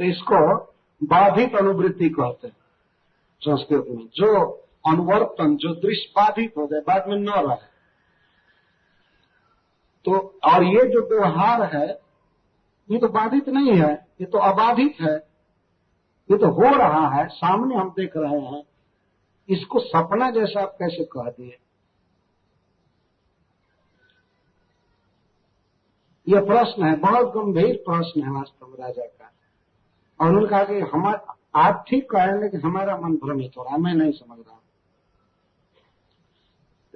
तो इसको बाधित अनुवृत्ति कहते हैं संस्कृत में। जो अनुवर्तन, जो दृश्य बाधित हो जाए, बाद में न रहे, तो और ये जो व्यवहार है ये तो बाधित नहीं है, ये तो अबाधित है, ये तो हो रहा है, सामने हम देख रहे हैं, इसको सपना जैसा आप कैसे कह दिए? यह प्रश्न है, बहुत गंभीर प्रश्न है वास्तव में राजा का। और उन्होंने कहा कि हमारा, आप ठीक कह रहे हैं लेकिन हमारा मन भ्रमित हो रहा है, मैं नहीं समझ रहा हूं।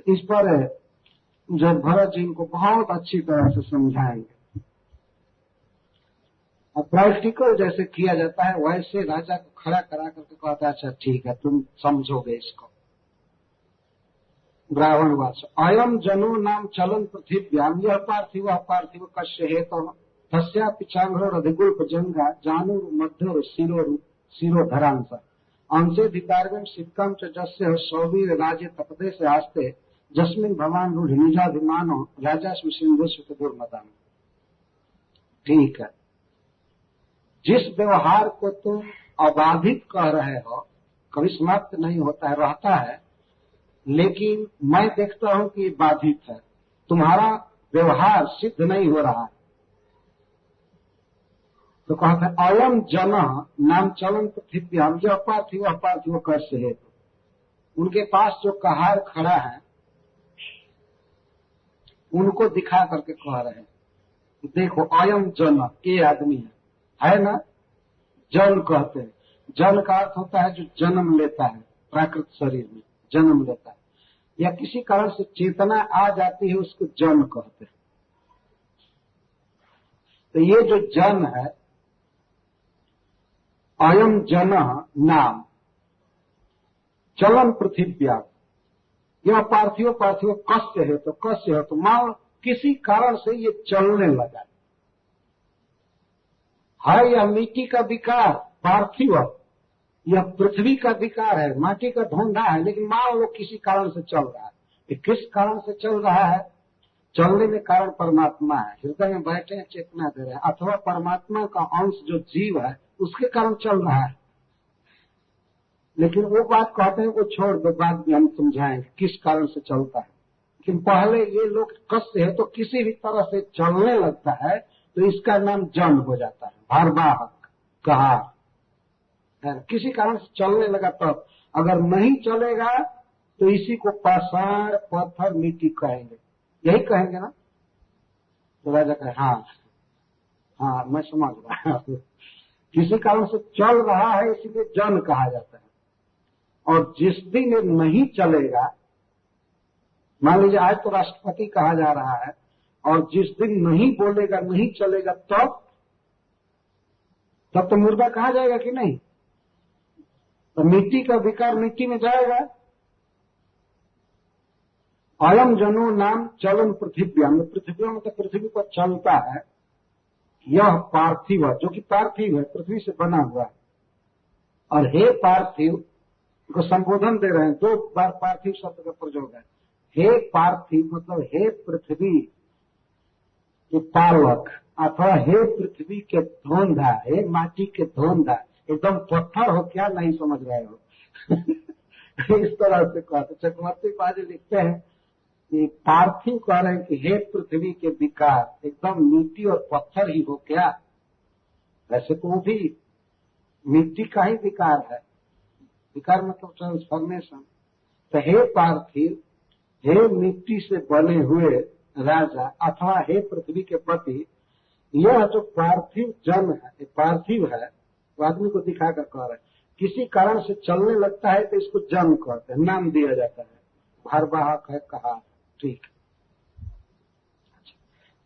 इस पर जब भरत जी इनको बहुत अच्छी तरह से समझाएंगे और प्रैक्टिकल जैसे किया जाता है वैसे राजा को खड़ा करा करके कहता है अच्छा ठीक है, तुम समझोगे इसको। ब्राह्मण वाच अयम जनो नाम चलन पृथ्व्याम, यह पार्थिव अपार्थिव कश्य हेतु तस्या पिचांगरो अधिगुल्प जंगा जानू मध्य शिरोधरांश अंशेधिकारगम सिक्कम च जस्य सौवीर राज्य तपदे से आस्ते जस्मिन भगवान रूढ़ निजाभिमानो राजा सिंधु दुर्मदान। ठीक है, जिस व्यवहार को तुम अबाधित कह रहे हो, कभी समाप्त नहीं होता है, रहता है, लेकिन मैं देखता हूं कि ये बाधित है, तुम्हारा व्यवहार सिद्ध नहीं हो रहा है। तो कहते हैं अयम जन नाम चलन पृथ्व्याम, यह पार्थिव अपार्थिव कश्य है। उनके पास जो कहार खड़ा है उनको दिखा करके कह रहे हैं, देखो अयम जन, ये आदमी है ना? जन कहते हैं, जन का अर्थ होता है जो जन्म लेता है, प्राकृत शरीर में जन्म लेता है या किसी कारण से चेतना आ जाती है, उसको जन कहते हैं। तो ये जो जन है, अयम जन नाम चलन पृथ्व्या, यह पार्थिव पार्थिव कस्य है, तो कस्य है तो मान किसी कारण से ये चलने लगा है। यह मिट्टी का विकार पार्थिव, यह पृथ्वी का विकार है, माटी का ढोंढा है, लेकिन मान लो किसी कारण से चल रहा है। ये किस कारण से चल रहा है? चलने में कारण परमात्मा है, हृदय में बैठे हैं, चेतना दे रहे हैं, अथवा परमात्मा का अंश जो जीव है उसके कारण चल रहा है। लेकिन वो बात कहते हैं वो छोड़ दो, बाद में हम समझाएंगे किस कारण से चलता है। लेकिन पहले ये लोग कष्ट है तो किसी भी तरह से चलने लगता है तो इसका नाम जन हो जाता है, भारवाहक कहा। किसी कारण से चलने लगा तब, अगर नहीं चलेगा तो इसी को पाषाण पत्थर मिट्टी कहेंगे, यही कहेंगे ना? तो राजा कहे हाँ हाँ मैं समझ रहा हूं, किसी कारण से चल रहा है इसीलिए जन कहा जाता है। और जिस दिन ये नहीं चलेगा, मान लीजिए आज तो राष्ट्रपति कहा जा रहा है, और जिस दिन नहीं बोलेगा, नहीं चलेगा, तब तो मुर्दा कहा जाएगा कि नहीं? तो मिट्टी का विकार मिट्टी में जाएगा। अयम जनो नाम चलन पृथ्व्याम, पृथ्वी में तो पृथ्वी पर चलता है, यह पार्थिव जो कि पार्थिव है, पृथ्वी से बना हुआ है। और हे पार्थिव को संबोधन दे रहे हैं, 2 बार पार्थिव शब्द का प्रयोग है। हे पार्थिव मतलब हे पृथ्वी के पालक, अथवा हे पृथ्वी के धोंधा, हे माटी के धोंधा, एकदम पत्थर हो क्या, नहीं समझ रहे हो? इस तरह से कहते। चक्रवर्ती पाजी लिखते हैं कि पार्थिव कह रहे हैं कि हे पृथ्वी के विकार, एकदम मिट्टी और पत्थर ही हो क्या? वैसे तो वो भी मिट्टी का ही विकार है, विकार मतलब ट्रांसफॉर्मेशन। तो हे पार्थिव, हे मिट्टी से बने हुए राजा, अथवा हे पृथ्वी के पति, यह जो पार्थिव जन है, ये पार्थिव है, वो आदमी को दिखाकर कह रहा है, किसी कारण से चलने लगता है तो इसको जन कहते हैं, नाम दिया जाता है, भारवाहक है कहा। ठीक,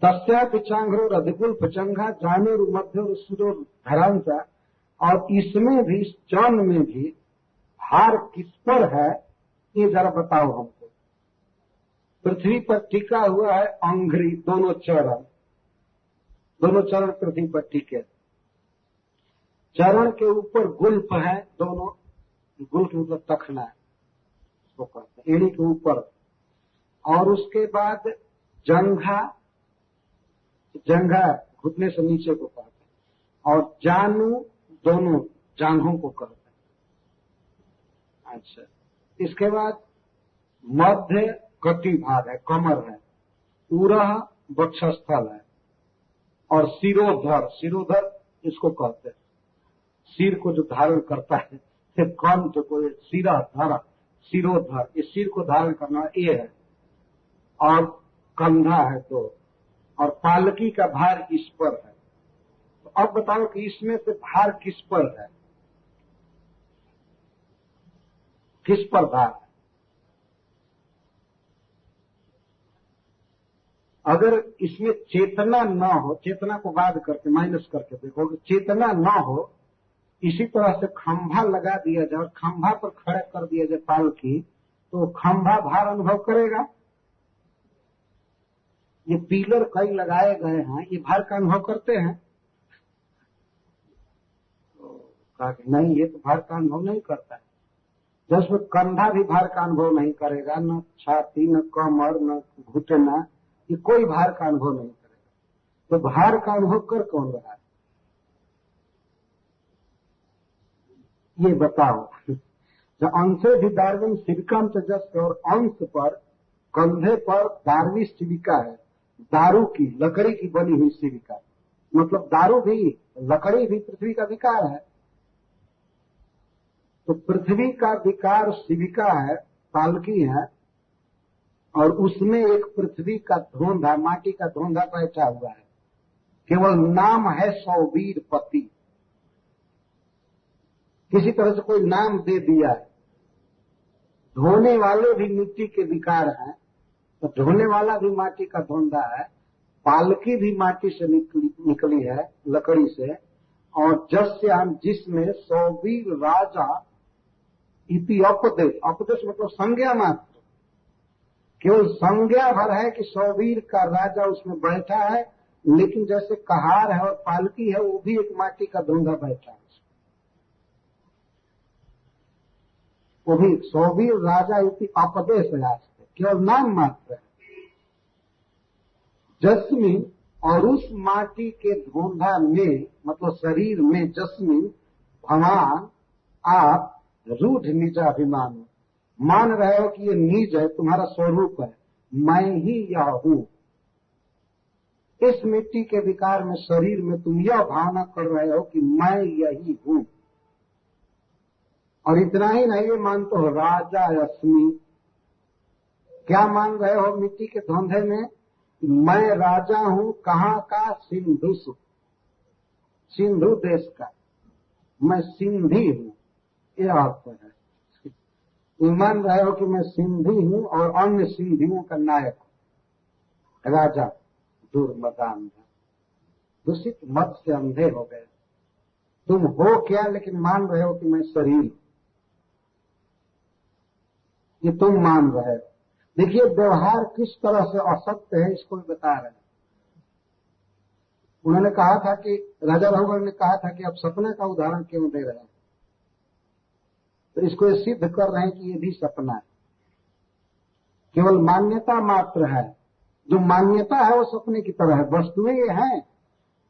तस्या पिचांगरो रधिकुल भुजंगा जानो मध्य सुरो धरांसा। और इसमें भी, जन में भी भार किस पर है ये जरा बताओ हमको। पृथ्वी पर टिका हुआ है अंघ्री, दोनों चरण पृथ्वी पर टिके, चरण के ऊपर गुल्फ है, दोनों गुल्फ मतलब तखना है, वो कहते हैं एड़ी के ऊपर। और उसके बाद जंघा घुटने से नीचे को कहते हैं। और जानू दोनों जांघों को कहते हैं। अच्छा, इसके बाद मध्य कटी भाग है, कमर है, उरह वक्षस्थल है, और सिरोधर, सिरोधर इसको कहते हैं, सिर को जो धारण करता है, कंठ को सिरा धर, सिरोधर, इस सिर को धारण करना ये है, और कंधा है तो, और पालकी का भार इस पर है। तो अब बताओ कि इसमें से भार किस पर है, किस पर भार है? अगर इसमें चेतना न हो, चेतना को बाद करके माइनस करके देखो, चेतना न हो, इसी तरह से खंभा लगा दिया जाए और खंभा पर खड़े कर दिया जाए पालकी, तो खंभा भार अनुभव करेगा। ये पिलर कई लगाए गए हैं, ये भार का अनुभव करते हैं? तो कहा कि नहीं, ये तो भार का अनुभव नहीं करता है। जब उसमें कंधा भी भार का अनुभव नहीं करेगा, न छाती, न कमर, न घुटना, ये कोई भार का अनुभव नहीं करेगा। तो भार का अनुभव कर कौन रहा है, ये बताओ। जो अंशे भी दार्विन सिविकम तेजस, और अंश पर, कंधे पर दारवी सिविका है, दारू की, लकड़ी की बनी हुई सिविका, मतलब दारू भी, लकड़ी भी पृथ्वी का विकार है। तो पृथ्वी का विकार सिविका है, पालकी है, और उसमें एक पृथ्वी का धोंधा, माटी का धोंधा बैठा हुआ है, केवल नाम है सौवीर पति, किसी तरह से कोई नाम दे दिया है। धोने वाले भी मिट्टी के विकार हैं, तो धोने वाला भी माटी का धोंधा है, पालकी भी माटी से निकली है, लकड़ी से, और जस्याम, जिसमें सौवीर राजा इति अपदेश, अपदेश मतलब संज्ञा मात्र, केवल संज्ञा भर है कि सौवीर का राजा उसमें बैठा है, लेकिन जैसे कहार है और पालकी है, वो भी एक माटी का धोंधा बैठा है, वो भी सौवीर राजा इति अपदेश है, केवल नाम मात्र है। जस्मिन, और उस माटी के धोंधा में, मतलब शरीर में, जस्मिन भगवान आप रूढ़ निजाभिमान, मान रहे हो कि ये निज है, तुम्हारा स्वरूप है, मैं ही यह हूं। इस मिट्टी के विकार में, शरीर में तुम यह भावना कर रहे हो कि मैं यही हूं। और इतना ही नहीं, ये मानते हो राजा अस्मि, क्या मान रहे हो मिट्टी के धोंधे में? मैं राजा हूं, कहां का? सिंधु, सिंधु देश का, मैं सिंधी हूं, यह अर्थ है। मान रहे हो कि मैं सिंधी हूं और अन्य सिंधियों का नायक हूं, राजा। दुर्मदान, दूषित मत से अंधे हो गए। तुम हो क्या, लेकिन मान रहे हो कि मैं शरीर हूं, ये तुम मान रहे हो। देखिए व्यवहार किस तरह से असत्य है, इसको भी बता रहे हैं। उन्होंने कहा था कि, राजा रघुवर ने कहा था कि आप सपने का उदाहरण क्यों दे रहे हैं, तो इसको ये सिद्ध कर रहे हैं कि ये भी सपना है, केवल मान्यता मात्र है। जो मान्यता है वो सपने की तरह है, वस्तुएं ये हैं,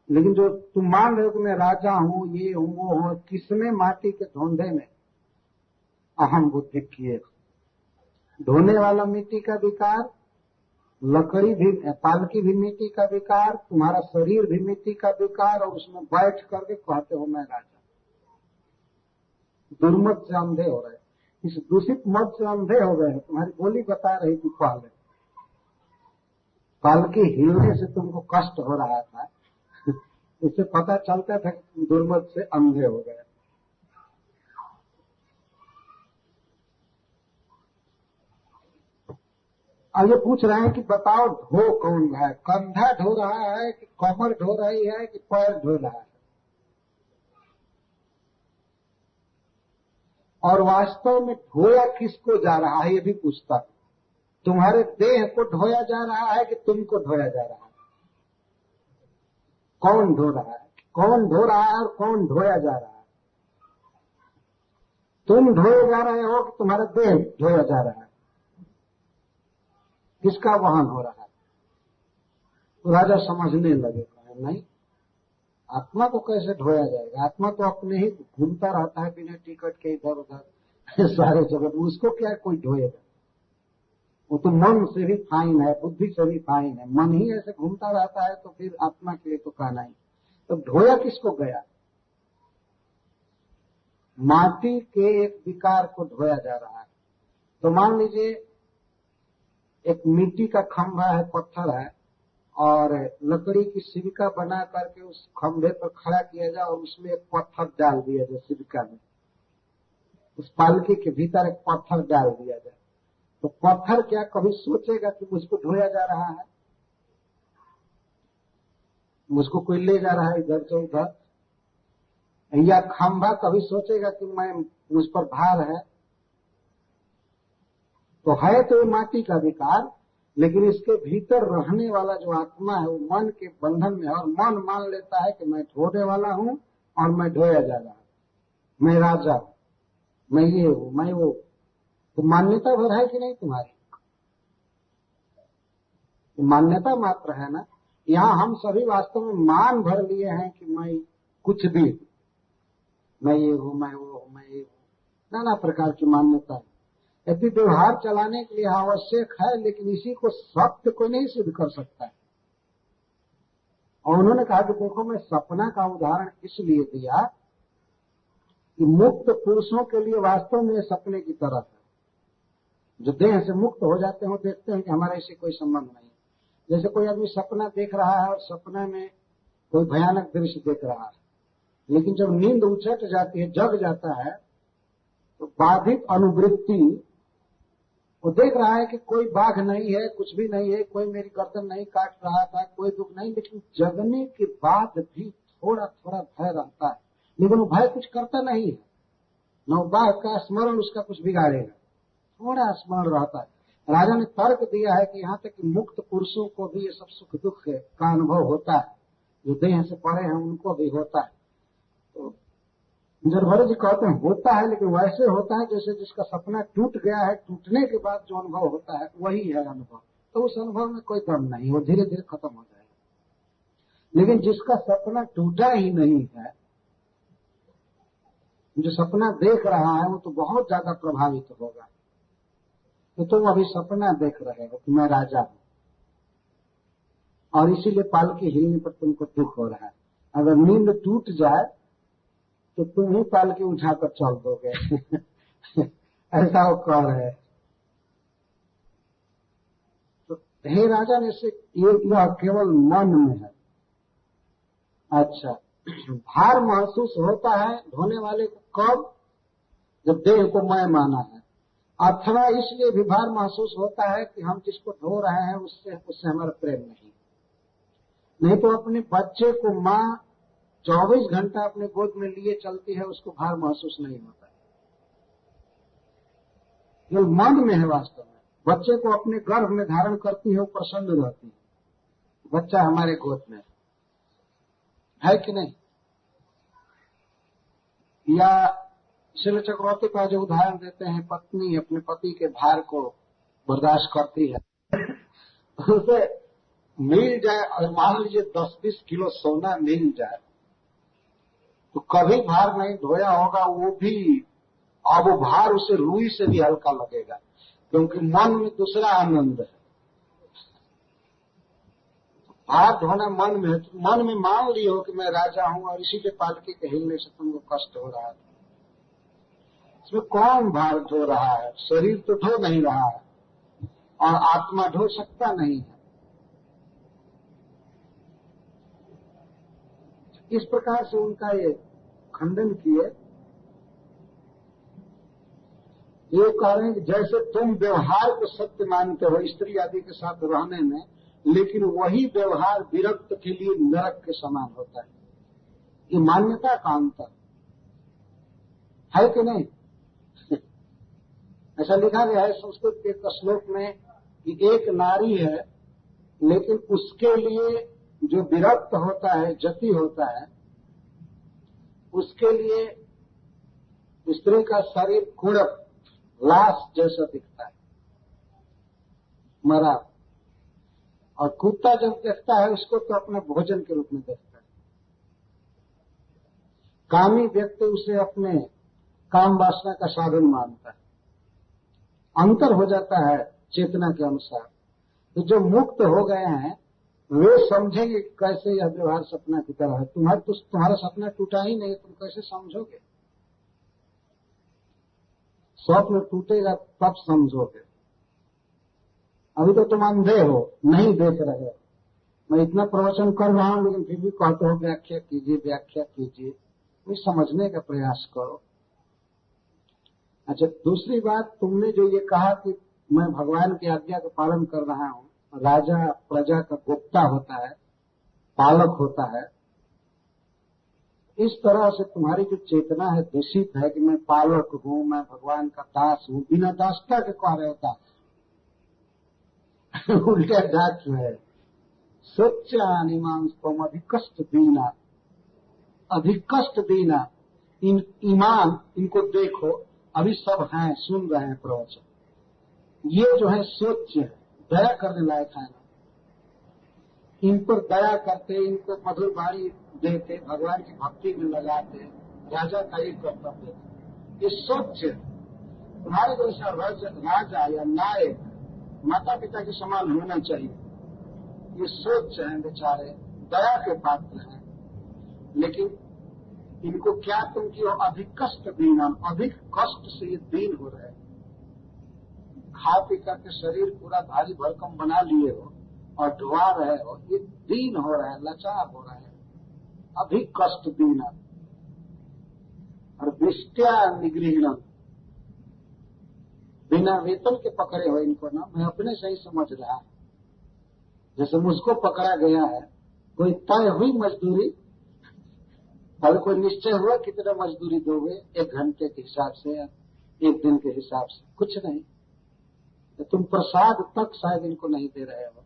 लेकिन जो तुम मान रहे हो कि मैं राजा हूं, ये हूं, वो हूं, किसमें? माटी के धोंधे में अहम बुद्धि किए। धोने वाला मिट्टी का विकार, लकड़ी भी, पालकी भी मिट्टी का विकार, तुम्हारा शरीर भी मिट्टी का विकार, और उसमें बैठ करके कहते हो मैं राजा। दुर्मत से अंधे हो रहे, इस दूषित मत से अंधे हो गए हैं। तुम्हारी बोली बता रही थी पहले, पालकी हिलने से तुमको कष्ट हो रहा था, इससे पता चलता था कि दुर्मत से अंधे हो गए। अब ये पूछ रहे हैं कि बताओ ढो कौन रहा है, कंधा ढो रहा है कि कमर ढो रही है कि पैर ढो रहा है? और वास्तव में ढोया किसको जा रहा है, ये भी पूछता है। तुम्हारे देह को ढोया जा रहा है कि तुमको ढोया जा रहा है? कौन ढो रहा है, कौन ढो रहा है और कौन ढोया जा रहा है? तुम ढोए जा रहे हो कि तुम्हारा देह ढोया जा रहा है? किसका वहन हो रहा है? तो राजा समझने लगे, नहीं, आत्मा को कैसे ढोया जाएगा? आत्मा तो अपने ही घूमता रहता है बिना टिकट के इधर उधर सारे जगत, उसको क्या कोई ढोएगा? वो तो मन से भी फाइन है, बुद्धि से भी फाइन है। मन ही ऐसे घूमता रहता है तो फिर आत्मा के लिए तो कहना ही। तो ढोया किसको गया? माटी के एक विकार को ढोया जा रहा है। तो मान लीजिए एक मिट्टी का खंभा है, पत्थर है, और लकड़ी की सिरका बना करके उस खंभे पर खड़ा किया जाए और उसमें एक पत्थर डाल दिया जाए सिरका में, उस पालकी के भीतर एक पत्थर डाल दिया जाए, तो पत्थर क्या कभी सोचेगा कि मुझको ढोया जा रहा है? मुझको कोई ले जा रहा है इधर से उधर? या खंभा कभी सोचेगा कि मैं मुझ पर भार है? तो है तो ये माटी का विकार, लेकिन इसके भीतर रहने वाला जो आत्मा है वो मन के बंधन में है, और मन मान लेता है कि मैं ढोने वाला हूं और मैं ढोया जा रहा हूं, मैं राजा हूं, मैं ये हूं, मैं वो। तो मान्यता भर है कि नहीं तुम्हारी? मान्यता मात्र है ना। यहाँ हम सभी वास्तव में मान भर लिए हैं कि मैं कुछ भी, मैं ये हूं, मैं वो हूं, मैं ये हूं। नाना प्रकार की मान्यता है। यदि व्यवहार चलाने के लिए आवश्यक है, लेकिन इसी को सत्य को नहीं सिद्ध कर सकता है। और उन्होंने कहा कि देखो, मैं सपना का उदाहरण इसलिए दिया कि मुक्त पुरुषों के लिए वास्तव में सपने की तरह है। जो देह से मुक्त हो जाते हैं देखते हैं कि हमारा इससे कोई संबंध नहीं। जैसे कोई आदमी सपना देख रहा है और सपने में कोई भयानक दृश्य देख रहा है, लेकिन जब नींद उचट जाती है, जग जाता है, तो बाधित अनुवृत्ति, वो देख रहा है कि कोई बाघ नहीं है, कुछ भी नहीं है, कोई मेरी गर्दन नहीं काट रहा था, कोई दुख नहीं, लेकिन जगने के बाद भी थोड़ा थोड़ा भय रहता है। लेकिन वो भय कुछ करता नहीं है, न बाघ का स्मरण उसका कुछ बिगाड़ेगा, थोड़ा स्मरण रहता है। राजा ने तर्क दिया है कि यहाँ तक कि मुक्त पुरुषों को भी ये सब सुख दुख का अनुभव होता है, जो देह से परे हैं उनको भी होता है। तो जरभरे जी कहते हैं होता है, लेकिन वैसे होता है जैसे जिसका सपना टूट गया है, टूटने के बाद जो अनुभव होता है वही है अनुभव। तो उस अनुभव में कोई दम नहीं, वो धीरे धीरे खत्म हो जाएगा। लेकिन जिसका सपना टूटा ही नहीं है, जो सपना देख रहा है, वो तो बहुत ज्यादा प्रभावित होगा। तो तुम अभी सपना देख रहे हो कि मैं राजा हूं, और इसीलिए पालकी हिलने पर तुमको दुख हो रहा है। अगर नींद टूट जाए तो तुम ही पालकी उठाकर चल दोगे ऐसा वो कह रहे हैं। तो हे राजा ने से यह केवल मन में है। अच्छा, भार महसूस होता है ढोने वाले को कब? जब देह को मैं माना है। अथवा इसलिए भी भार महसूस होता है कि हम जिसको ढो रहे हैं उससे हमारा प्रेम नहीं तो अपने बच्चे को माँ 24 घंटा अपने गोद में लिए चलती है, उसको भार महसूस नहीं होता है। केवल मन में है वास्तव में। बच्चे को अपने गर्भ में धारण करती है, वो प्रसन्न रहती है, बच्चा हमारे गोद में है कि नहीं? या शिल चक्रवर्ती का जो उदाहरण देते हैं, पत्नी अपने पति के भार को बर्दाश्त करती है उसे मिल जाए, और मान लीजिए 10-20 किलो सोना मिल जाए, तो कभी भार नहीं ढोया होगा वो भी, अब वो भार उसे रुई से भी हल्का लगेगा, क्योंकि मन में दूसरा आनंद है। भार ढोना मन में है, तो मन में मान ली हो कि मैं राजा हूं, और इसीलिए पालकी के हिलने से तुमको कष्ट हो रहा है। इसमें कौन भार ढो रहा है? शरीर तो ढो नहीं रहा है, और आत्मा ढो सकता नहीं है। इस प्रकार से उनका ये खंडन किए। ये कह रहे हैं कि जैसे तुम व्यवहार को सत्य मानते हो स्त्री आदि के साथ रहने में, लेकिन वही व्यवहार विरक्त के लिए नरक के समान होता है। ये मान्यता का अंतर है कि नहीं? ऐसा लिखा गया है संस्कृत के एक श्लोक में कि एक नारी है, लेकिन उसके लिए जो विरक्त होता है, जति होता है, उसके लिए स्त्री का शरीर कुड़क लाश जैसा दिखता है, मरा। और कुत्ता जब देखता है उसको तो अपना भोजन के रूप में देखता है। कामी व्यक्ति उसे अपने काम वासना का साधन मानता है। अंतर हो जाता है चेतना के अनुसार। तो जो मुक्त हो गए हैं वे समझेंगे कैसे यह व्यवहार सपना की तरह है। तुम्हारा सपना टूटा ही नहीं, तुम कैसे समझोगे? स्वप्न टूटेगा तब समझोगे। अभी तो तुम अंधे हो, नहीं देख रहे हो। मैं इतना प्रवचन कर रहा हूं लेकिन फिर भी कहते हो व्याख्या कीजिए, व्याख्या कीजिए। तो समझने का प्रयास करो। अच्छा, दूसरी बात, तुमने जो ये कहा कि मैं भगवान की आज्ञा का पालन कर रहा हूं, राजा प्रजा का गुप्ता होता है, पालक होता है, इस तरह से तुम्हारी जो चेतना है दूषित है कि मैं पालक हूं, मैं भगवान का दास हूं। बिना दासता के कह रहे होता उल्टे डाक है। सोचानिमांस तुम अधिकष्ट दीना, अधिकष्ट दीना। ईमान, इनको देखो, अभी सब हैं, सुन रहे हैं प्रवचन। ये जो है सोच है, दया करने लायक है ना। इन पर दया करते, इनको मधुर वाणी देते, भगवान की भक्ति में लगाते, राजा का एक कर्तव्य है। ये सोच है। तुम्हारे जैसा राजा या नायक माता पिता के समान होना चाहिए। ये सोच है, बेचारे दया के पात्र हैं, लेकिन इनको क्या तुम की अधिक कष्ट दीना, अधिक कष्ट से ये दीन हो रहे हैं। खा पी करके शरीर पूरा भारी भरकम बना लिए हो और ढुआ रहे हो, ये दीन हो रहे हैं, लाचार हो रहे हैं, अधिक कष्ट दीना। और दृष्टिया निगृहण, बिना वेतन के पकड़े हो इनको ना। मैं अपने से ही समझ रहा हूं, जैसे मुझको पकड़ा गया है, कोई तय हुई मजदूरी, पहले कोई निश्चय हुआ कितना मजदूरी दोगे, 1 घंटे के हिसाब से या 1 दिन के हिसाब से, कुछ नहीं। तो तुम प्रसाद तक शायद इनको नहीं दे रहे हो,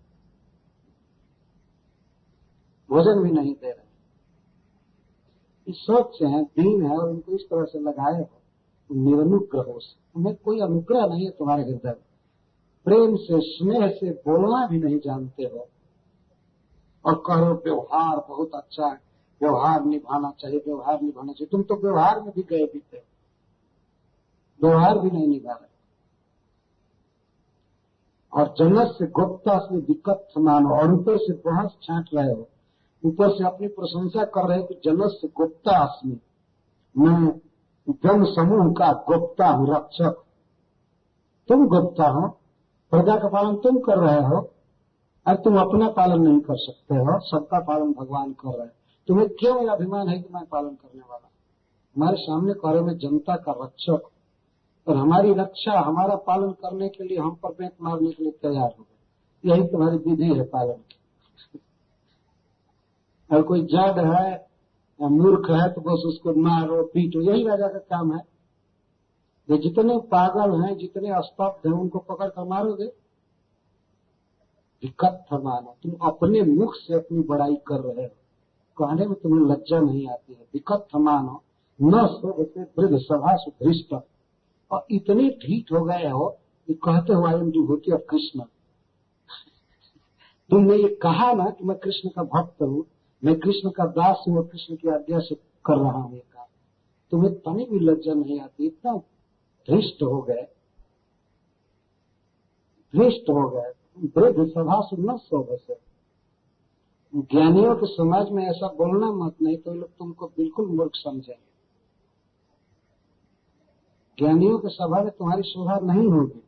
भोजन भी नहीं दे रहे। इस सोच से है, दीन है, और इनको इस तरह से लगाए हो निरनुग्रह से। तुम्हें कोई अनुग्रह नहीं है तुम्हारे हृदय, प्रेम से स्नेह से बोलना भी नहीं जानते हो, और कहो व्यवहार बहुत अच्छा है, व्यवहार निभाना चाहिए, व्यवहार निभाना चाहिए। तुम तो व्यवहार में भी गए बीते हो, व्यवहार भी नहीं निभा रहे। और जनक से गुप्ता से दिक्कत समान हो, और ऊपर से बहस छांट रहे हो, ऊपर से अपनी प्रशंसा कर रहे हो कि जनक से गुप्ता अस्मि, मैं जन समूह का गुप्ता हूं, रक्षक। तुम गुप्ता हो, प्रजा का पालन तुम कर रहे हो, और तुम अपना पालन नहीं कर सकते हो, सबका पालन भगवान कर रहे हैं। तुम्हें क्यों यह अभिमान है कि मैं पालन करने वाला? हमारे सामने कह रहे, मैं जनता का रक्षक, और हमारी रक्षा, हमारा पालन करने के लिए हम पर बेंत मारने के लिए तैयार हो गए। यही तुम्हारी विधि है पालन की। और कोई जड़ है या मूर्ख है तो बस उसको मारो पीटो, यही राजा का काम है। ये जितने पागल हैं, जितने स्तब्ध हैं, उनको पकड़ कर मारोगे। दिक्कत मानो, तुम अपने मुख से अपनी बड़ाई कर रहे हो, कहने में तुम्हें लज्जा नहीं आती है। दिक्कत मानो, न सो से वृद्ध सभा सुधृष्ट, और इतने ढीठ हो गए हो कि कहते हो I am devotee of Krishna. तुमने ये कहा ना कि मैं कृष्ण का भक्त हूं, मैं कृष्ण का दास हूं और कृष्ण की आज्ञा से कर रहा हूं ये काम, तुम्हें तनी भी लज्जा नहीं आती। इतना धृष्ट हो गए, धृष्ट हो गए। वृद्ध सभा से न सो बसे। ज्ञानियों के समाज में ऐसा बोलना मत, नहीं तो लोग तुमको बिल्कुल मूर्ख समझेंगे। ज्ञानियों के सभा में तुम्हारी शोभा नहीं होगी।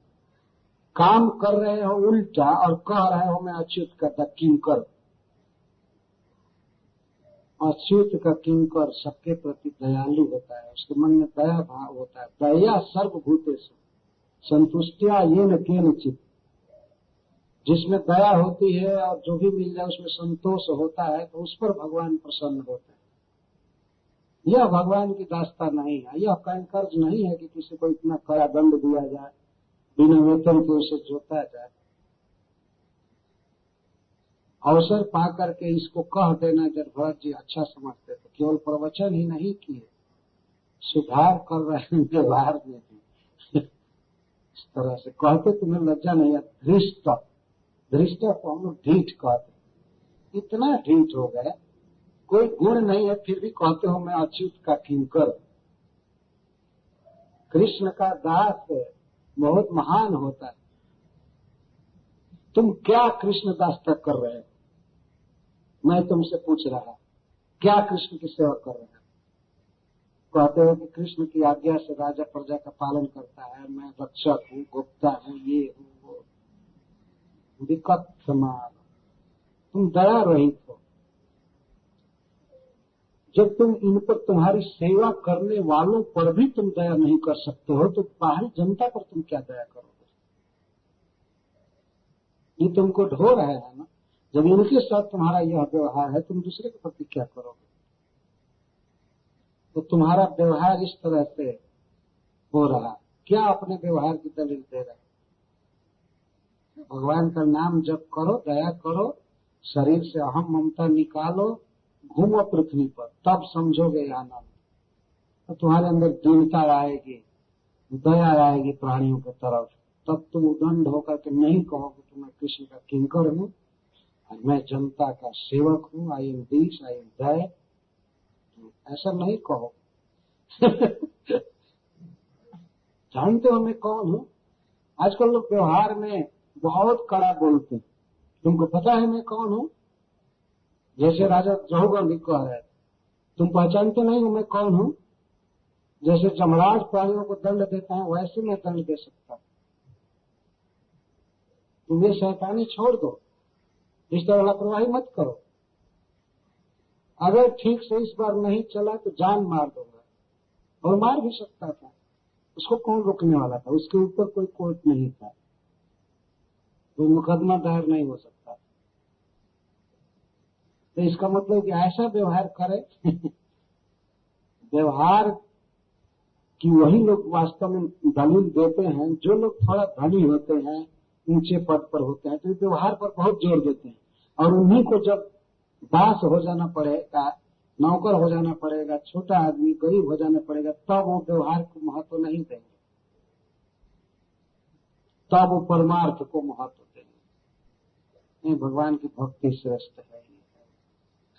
काम कर रहे हो उल्टा और कह रहे हो मैं अच्युत का किंकर। अच्युत का किंकर सबके प्रति दयालु होता है, उसके मन में दया भाव होता है। दया सर्वभूतेषु संतुष्टिया येन केनचित्, जिसमें दया होती है और जो भी मिल जाए उसमें संतोष होता है, तो उस पर भगवान प्रसन्न होते हैं। यह भगवान की दास्ता नहीं है, यह कैंकर्ज नहीं है कि किसी को इतना कड़ा दंड दिया जाए, बिना वेतन के उसे जोता जाए। अवसर पा करके इसको कह देना, जब भरत जी अच्छा समझते तो केवल प्रवचन ही नहीं किए, सुधार कर रहे हैं व्यवहार में भी। इस तरह से कहते तुम्हें लज्जा नहीं आती। धृष्ट, धृष्ट को हम लोग ढीठ कहते, इतना ढीठ हो गए कोई गुण नहीं है फिर भी कहते हो मैं अच्युत का किंकर, कृष्ण का दास बहुत महान होता है। तुम क्या कृष्ण दास तक कर रहे हो? मैं तुमसे पूछ रहा, क्या कृष्ण की सेवा कर रहे हो? कहते हो कि कृष्ण की आज्ञा से राजा प्रजा का पालन करता है, मैं रक्षक हूँ, गुप्ता हूँ, ये हूँ वो। दिक्कत समान, तुम दया रहित हो। जब तुम इन पर तुम्हारी सेवा करने वालों पर भी तुम दया नहीं कर सकते हो तो बाहरी जनता पर तुम क्या दया करोगे? ये तुमको ढो रहे हैं ना। जब इनके साथ तुम्हारा यह व्यवहार है, तुम दूसरे के प्रति क्या करोगे? तो तुम्हारा व्यवहार इस तरह से हो रहा, क्या अपने व्यवहार की दलील दे रहे? भगवान का नाम जप करो, दया करो, शरीर से अहम ममता निकालो, घूमो पृथ्वी पर, तब समझोगे आनंद। तो तुम्हारे अंदर दीनता आएगी, दया आएगी प्राणियों की तरफ, तब तुम उदंड होकर के नहीं कहोगे कि मैं कृष्ण का किंकर हूँ और मैं जनता का सेवक हूँ, I am this, I am that. ऐसा नहीं कहो। जानते हो मैं कौन हूँ? आजकल लोग व्यवहार में बहुत कड़ा बोलते हैं। तुमको पता है मैं कौन हूँ? जैसे राजा रघुगंधी कह रहे, तुम पहचानते नहीं हो मैं कौन हूँ? जैसे जमराज प्राणियों को दंड देता है वैसे मैं दंड दे सकता हूँ। तुम ये शैतानी छोड़ दो, इस तरह लापरवाही मत करो। अगर ठीक से इस बार नहीं चला तो जान मार दूंगा, और मार भी सकता था। उसको कौन रोकने वाला था? उसके ऊपर कोई कोर्ट नहीं था, कोई मुकदमा दायर नहीं हो सकता। तो इसका मतलब कि ऐसा व्यवहार करे व्यवहार कि वही लोग वास्तव में दलील देते हैं जो लोग थोड़ा धनी होते हैं, ऊंचे पद पर होते हैं, तो व्यवहार पर बहुत जोर देते हैं। और उन्हीं को जब दास हो जाना पड़ेगा, नौकर हो जाना पड़ेगा, छोटा आदमी गरीब हो जाना पड़ेगा, तब वो व्यवहार को महत्व नहीं देंगे, तब वो परमार्थ को महत्व देंगे। नहीं, भगवान की भक्ति श्रेष्ठ है।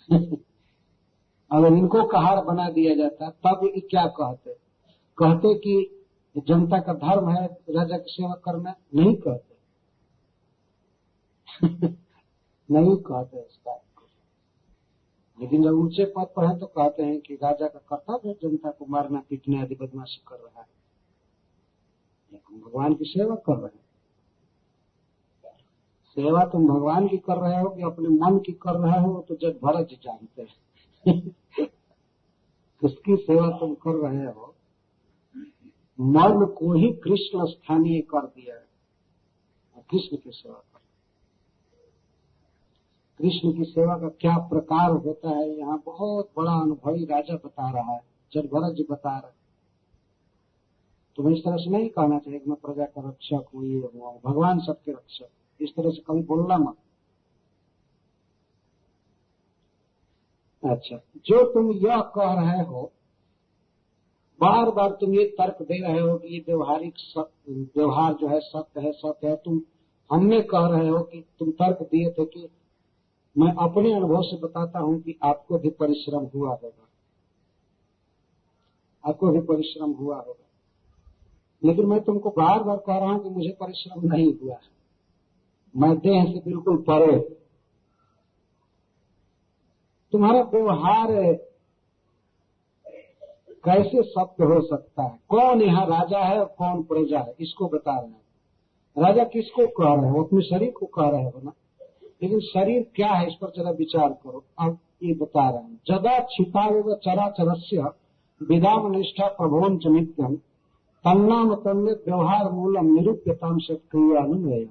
अगर इनको कहार बना दिया जाता तब ये क्या कहते कि जनता का धर्म है राजा की सेवा करना? नहीं कहते। नहीं कहते इसका। लेकिन जब ऊंचे पद पर है तो कहते हैं कि राजा का कर्तव्य है जनता को मारना पीटना आदि बदमाशी कर रहा है। भगवान की सेवा कर रहे हैं। सेवा तुम भगवान की कर रहे हो कि अपने मन की कर रहे हो तो जब भरत जी जानते हैं। किसकी सेवा तुम कर रहे हो? मन को ही कृष्ण स्थानीय कर दिया है, कृष्ण की सेवा कर। कृष्ण की सेवा का क्या प्रकार होता है, यहाँ बहुत बड़ा अनुभवी राजा बता रहा है, जब भरत जी बता रहे। तुम्हें इस तरह से नहीं कहना चाहिए कि मैं प्रजा का रक्षक हूँ, ये हुआ भगवान सबके रक्षक, इस तरह से कभी बोलना मत। अच्छा, जो तुम यह कह रहे हो, बार बार तुम ये तर्क दे रहे हो कि ये व्यवहार जो है सत्य है, सत्य है। तुम हमने कह रहे हो कि तुम तर्क दिए थे कि मैं अपने अनुभव से बताता हूं कि आपको भी परिश्रम हुआ होगा, आपको भी परिश्रम हुआ होगा। लेकिन मैं तुमको बार बार कह रहा हूं कि मुझे परिश्रम नहीं हुआ है, मैं देह से बिल्कुल परे। तुम्हारा व्यवहार कैसे सत्य हो सकता है? कौन यहाँ राजा है और कौन प्रजा है, इसको बता रहे हैं। राजा किसको कह रहे हो? अपने शरीर को कह रहे हो ना। लेकिन शरीर क्या है, इस पर जरा विचार करो। अब ये बता रहे हैं, जदा छिपावेव चराचरस्य विदाम निष्ठा प्रभोन च नित्यम तन्नाम तन्ने व्यवहार मूलम निरूप्यताम से क्रियानुमेय।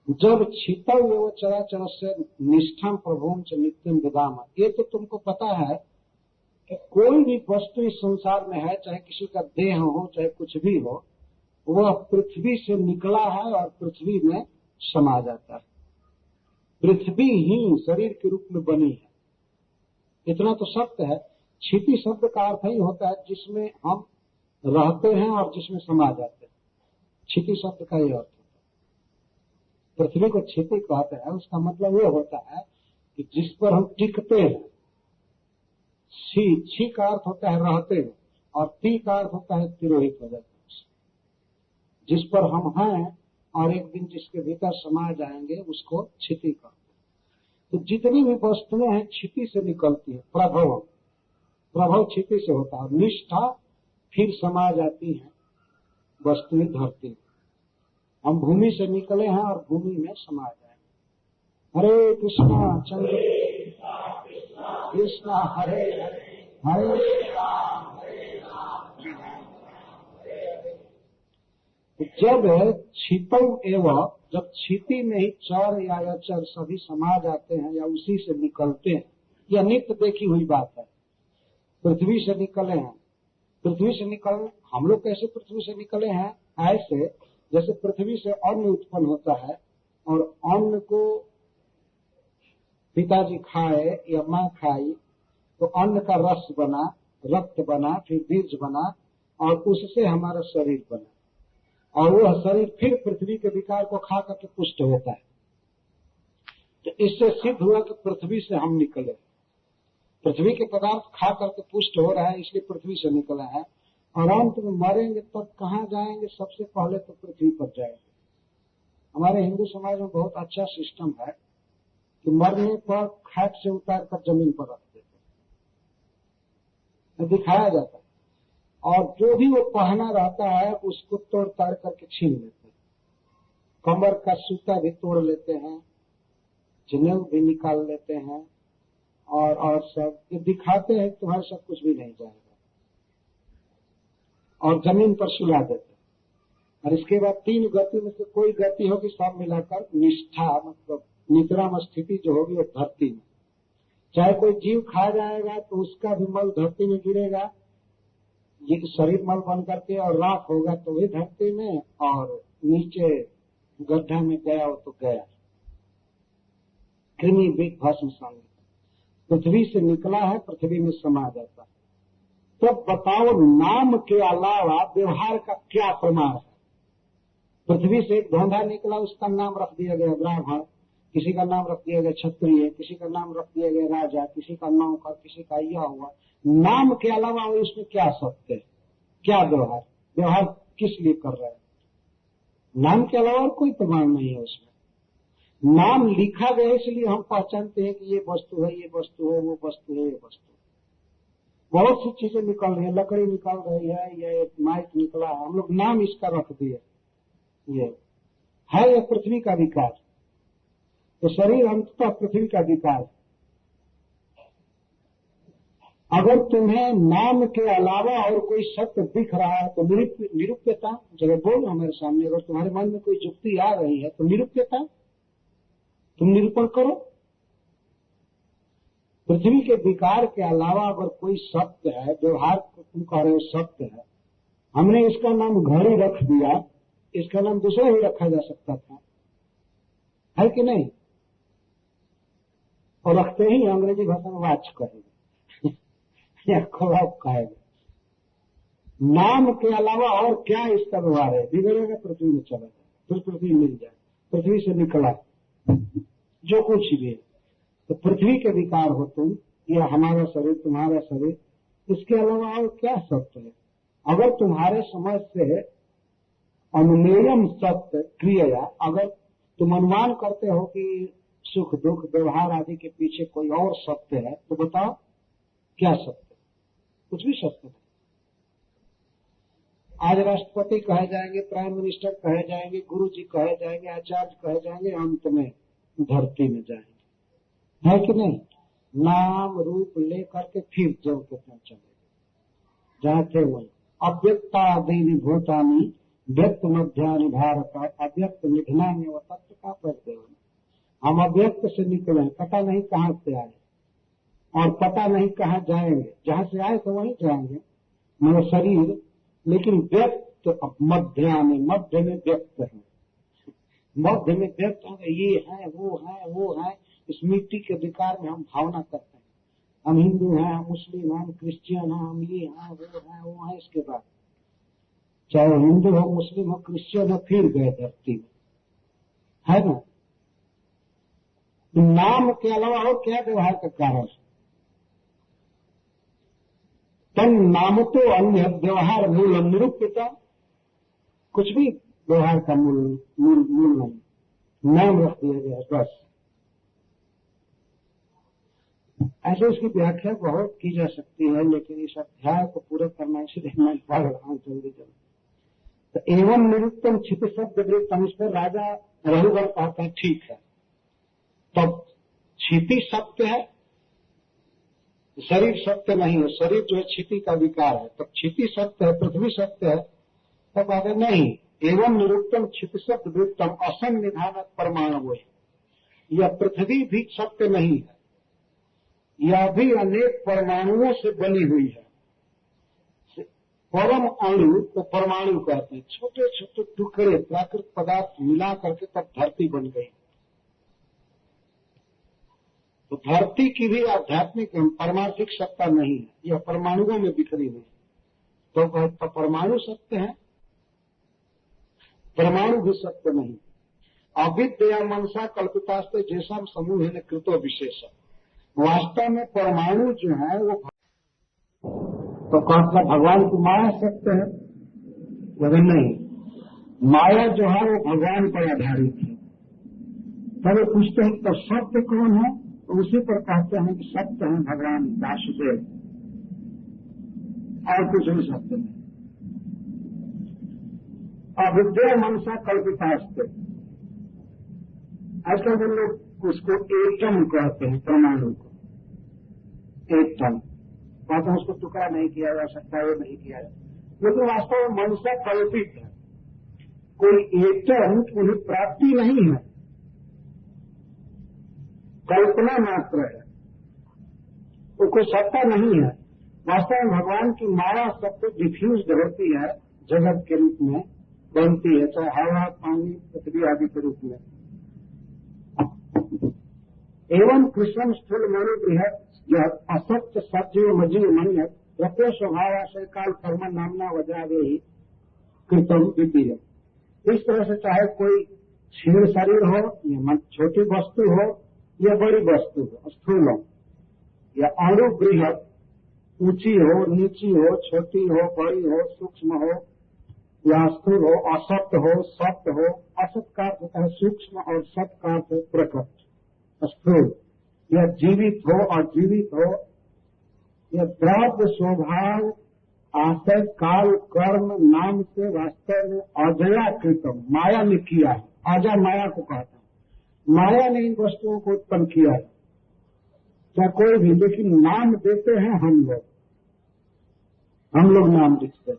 जब छिपावेव चराचरस्य निष्ठा प्रभोन च नित्यम विदाम, ये तो तुमको पता है कि कोई भी वस्तु इस संसार में है, चाहे किसी का देह हो चाहे कुछ भी हो, वह पृथ्वी से निकला है और पृथ्वी में समा जाता है। पृथ्वी ही शरीर के रूप में बनी है, इतना तो सत्य है। क्षिति शब्द का अर्थ ही होता है जिसमें हम रहते हैं और जिसमें समा जाते हैं। क्षिति शब्द का यह अर्थ होता है। पृथ्वी को क्षिति कहते हैं, उसका मतलब यह होता है कि जिस पर हम टिकते हैं, छी का अर्थ होता है रहते हैं, और ती का अर्थ होता है तिरोहित हो जाता है। जिस पर हम हैं और एक दिन जिसके भीतर समा जाएंगे उसको क्षिति कहते हैं। तो जितनी भी वस्तुएं हैं क्षिति से निकलती है। प्रभव क्षिति से होता है। निष्ठा फिर समा जाती है वस्तुएं धरती में। हम भूमि से निकले हैं और भूमि में समा जाएंगे। हरे कृष्णा चंद्र कृष्णा हरे हरे जब क्षितौ एवं, जब क्षिति में ही चर या अचर सभी समा जाते हैं या उसी से निकलते हैं, यह नित्य देखी हुई बात है। पृथ्वी से निकले हैं, पृथ्वी से निकल, हम लोग कैसे पृथ्वी से निकले हैं? ऐसे जैसे पृथ्वी से अन्न उत्पन्न होता है और अन्न को पिताजी खाए या माँ खाई तो अन्न का रस बना, रक्त बना, फिर बीज बना और उससे हमारा शरीर बना, और वह शरीर फिर पृथ्वी के विकार को खा करके पुष्ट होता है। तो इससे सिद्ध हुआ कि पृथ्वी से हम निकले। पृथ्वी के पदार्थ खा करके पुष्ट हो रहा है, इसलिए पृथ्वी से निकला है। और अंत में मरेंगे तब कहाँ जाएंगे? सबसे पहले तो पृथ्वी पर जाएंगे। हमारे हिंदू समाज में बहुत अच्छा सिस्टम है कि मरने पर खाट से उतार कर जमीन पर रख देते हैं, दिखाया जाता है। और जो भी वो पहना रहता है उसको तोड़ ताड़ करके छीन लेते हैं। कमर का सूता भी तोड़ लेते हैं, जनेऊ भी निकाल लेते हैं, और सब ये दिखाते हैं तुम्हारे सब कुछ भी नहीं जाएगा, और जमीन पर सुला देते हैं। और इसके बाद 3 गति में से कोई गति होगी, सब मिलाकर निष्ठा मतलब निद्राम स्थिति जो होगी वो धरती में। चाहे कोई जीव खा जाएगा तो उसका भी मल धरती में गिरेगा, ये शरीर मल बन करके, और राख होगा तो भी धरती में, और नीचे गड्ढा में गया हो तो गया। कृमि बीज भस्म संग पृथ्वी से निकला है, पृथ्वी में समा जाता है। तो बताओ नाम के अलावा व्यवहार का क्या प्रमाण है? पृथ्वी से एक धोंधा निकला, उसका नाम रख दिया गया ब्राह्मण, किसी का नाम रख दिया गया क्षत्रिय, किसी का नाम रख दिया गया राजा, किसी का नौकर, किसी का यह हुआ। नाम के अलावा उसमें क्या सत्य है, क्या व्यवहार? व्यवहार किस लिए कर रहे हैं? नाम के अलावा कोई प्रमाण नहीं है उसमें। नाम लिखा गया इसलिए हम पहचानते हैं कि ये वस्तु है, ये वस्तु है, वो वस्तु है, ये वस्तु। बहुत सी चीजें निकल रही है, लकड़ी निकल रही है, ये माइक निकला है, हम लोग नाम इसका रख दिए। ये है ये पृथ्वी का विकार। तो शरीर अंततः पृथ्वी का विकार। अगर तुम्हें नाम के अलावा और कोई सत्य दिख रहा है तो निरूप्यता जगह बोलो हमारे सामने। अगर तुम्हारे मन में कोई जुक्ति आ रही है तो निरूप्यता, तुम निरूपण करो। पृथ्वी के विकार के अलावा अगर कोई सत्य है, व्यवहार तुम कह रहे हो सत्य है, हमने इसका नाम घड़ी रख दिया, इसका नाम दूसरा ही रखा जा सकता था, है कि नहीं? और रखते ही अंग्रेजी भाषा में वॉच कहेंगे या क्लॉक कहेंगे। नाम के अलावा और क्या इसका व्यवहार है? बिगड़ेगा पृथ्वी में चला जाए, फिर पृथ्वी मिल जाए, पृथ्वी से निकला जो कुछ भी है। तो पृथ्वी के विकार हो तुम, या हमारा शरीर, तुम्हारा शरीर, इसके अलावा और क्या सत्य है? अगर तुम्हारे समझ से अनुमेयम सत्य क्रिया, अगर तुम अनुमान करते हो कि सुख दुख व्यवहार आदि के पीछे कोई और सत्य है, तो बताओ क्या सत्य? कुछ भी सत्य नहीं। आज राष्ट्रपति कहे जाएंगे, प्राइम मिनिस्टर कहे जाएंगे, गुरु जी कहे जाएंगे, आचार्य कहे जाएंगे, अंत में धरती में जाएंगे, है कि नहीं? नाम रूप लेकर के फिर जब के चले जहाँ थे वही। अव्यक्तादीनि भूतानि व्यक्त मध्यानि भारत अव्यक्त निधनानि व तत्व का प्रत्यय। हम अव्यक्त से निकले, पता नहीं कहाँ से आए और पता नहीं कहाँ जाएंगे। जहाँ से आए तो वहीं जाएंगे, मेरा शरीर, लेकिन व्यक्त मध्यानि, मध्य में व्यक्त है, मध्य में व्यक्त होंगे, ये है वो है वो है। इस मिट्टी के विकार में हम भावना करते हैं, हम हिंदू हैं, हम मुस्लिम हैं, हम क्रिश्चियन हैं, हम ये हैं वो हैं। इसके बाद चाहे वो हिंदू हो, मुस्लिम हो, क्रिश्चियन हो, फिर गए धरती में, है ना? नाम के अलावा और क्या व्यवहार का कारण है? तन नाम तो अन्य व्यवहार मूल निरूपिता, कुछ भी व्यवहार का मूल नहीं, नाम रख दिया गया बस। ऐसे उसकी व्याख्या बहुत की जा सकती है, लेकिन इस अध्याय को पूरा करना इसलिए मैं पढ़ रहा हूं जल्दी। तो एवं निरुक्तम छिप शब्द वृत्तम, इस पर राजा रघुवर कहता है ठीक है, तब छिपी सत्य है, शरीर सत्य नहीं है, शरीर जो है छिपी का विकार है, तब छिपी सत्य है, पृथ्वी सत्य है। तब कहते नहीं, एवं निरुक्तम छिप शब्द वृत्तम असंनिधान परमाणु है, यह पृथ्वी भी सत्य नहीं है, यह भी अनेक परमाणुओं से बनी हुई है। परम अणु को परमाणु कहते हैं, छोटे छोटे टुकड़े प्राकृतिक पदार्थ मिला करके तब धरती बन गई। तो धरती की भी आध्यात्मिक पारमार्थिक सत्ता नहीं है, यह परमाणुओं में बिखरी हुई। तो परमाणु सत्य है, परमाणु भी सत्य नहीं। अविद्या मनसा कल्पितास्ते जैसा समूह है कृतो विशेष, वास्तव में परमाणु जो है वो तो कहता भगवान की माया सत्य है, लेकिन नहीं, माया जो है वो भगवान पर आधारित है। तब वो पूछते हैं तो सत्य कौन है, तो उसी पर कहते हैं कि सत्य है भगवान वासुदेव, और कुछ भी सत्य नहीं। अविद्या मनसा कल्पितास्ते, आजकल हम लोग उसको एटम कहते हैं, परमाणु को एटम कहते हैं, उसको टुकड़ा नहीं किया जा सकता, ये नहीं किया जा, लेकिन वास्तव में मनसा कल्पित है। कोई एटम उन्हें प्राप्ति नहीं है, कल्पना मात्र है, वो कोई सत्ता नहीं है। वास्तव में भगवान की माया सबको डिफ्यूज होती है, जगत के रूप में बनती है, चाहे हवा पानी पृथ्वी आदि के रूप में। एवं कृष्ण स्थूल मणि बृहत यह असत्य सजीव मजीव मन है, प्रत्ये स्वभाव आशय काल कर्म नामना वजावे ही कृतम द्वितीय। इस तरह से चाहे कोई क्षीण शरीर हो, या छोटी वस्तु हो या बड़ी वस्तु हो, स्थूल हो या अणु बृहत, ऊंची हो नीची हो, छोटी हो बड़ी हो, सूक्ष्म हो या स्थूल हो, असत्य हो सत्य हो। असत का अर्थ होता है सूक्ष्म और सत्य का अर्थ प्रकट, स्थूल, या जीवित हो अजीवित हो, यह द्रव्य स्वभाव आशय काल कर्म नाम से वास्तव में अजया कृतम, माया ने किया है। अजय माया को कहता है, माया ने इन वस्तुओं को उत्पन्न किया है, चाहे कोई भी, लेकिन नाम देते हैं हम लोग नाम लिखते हैं,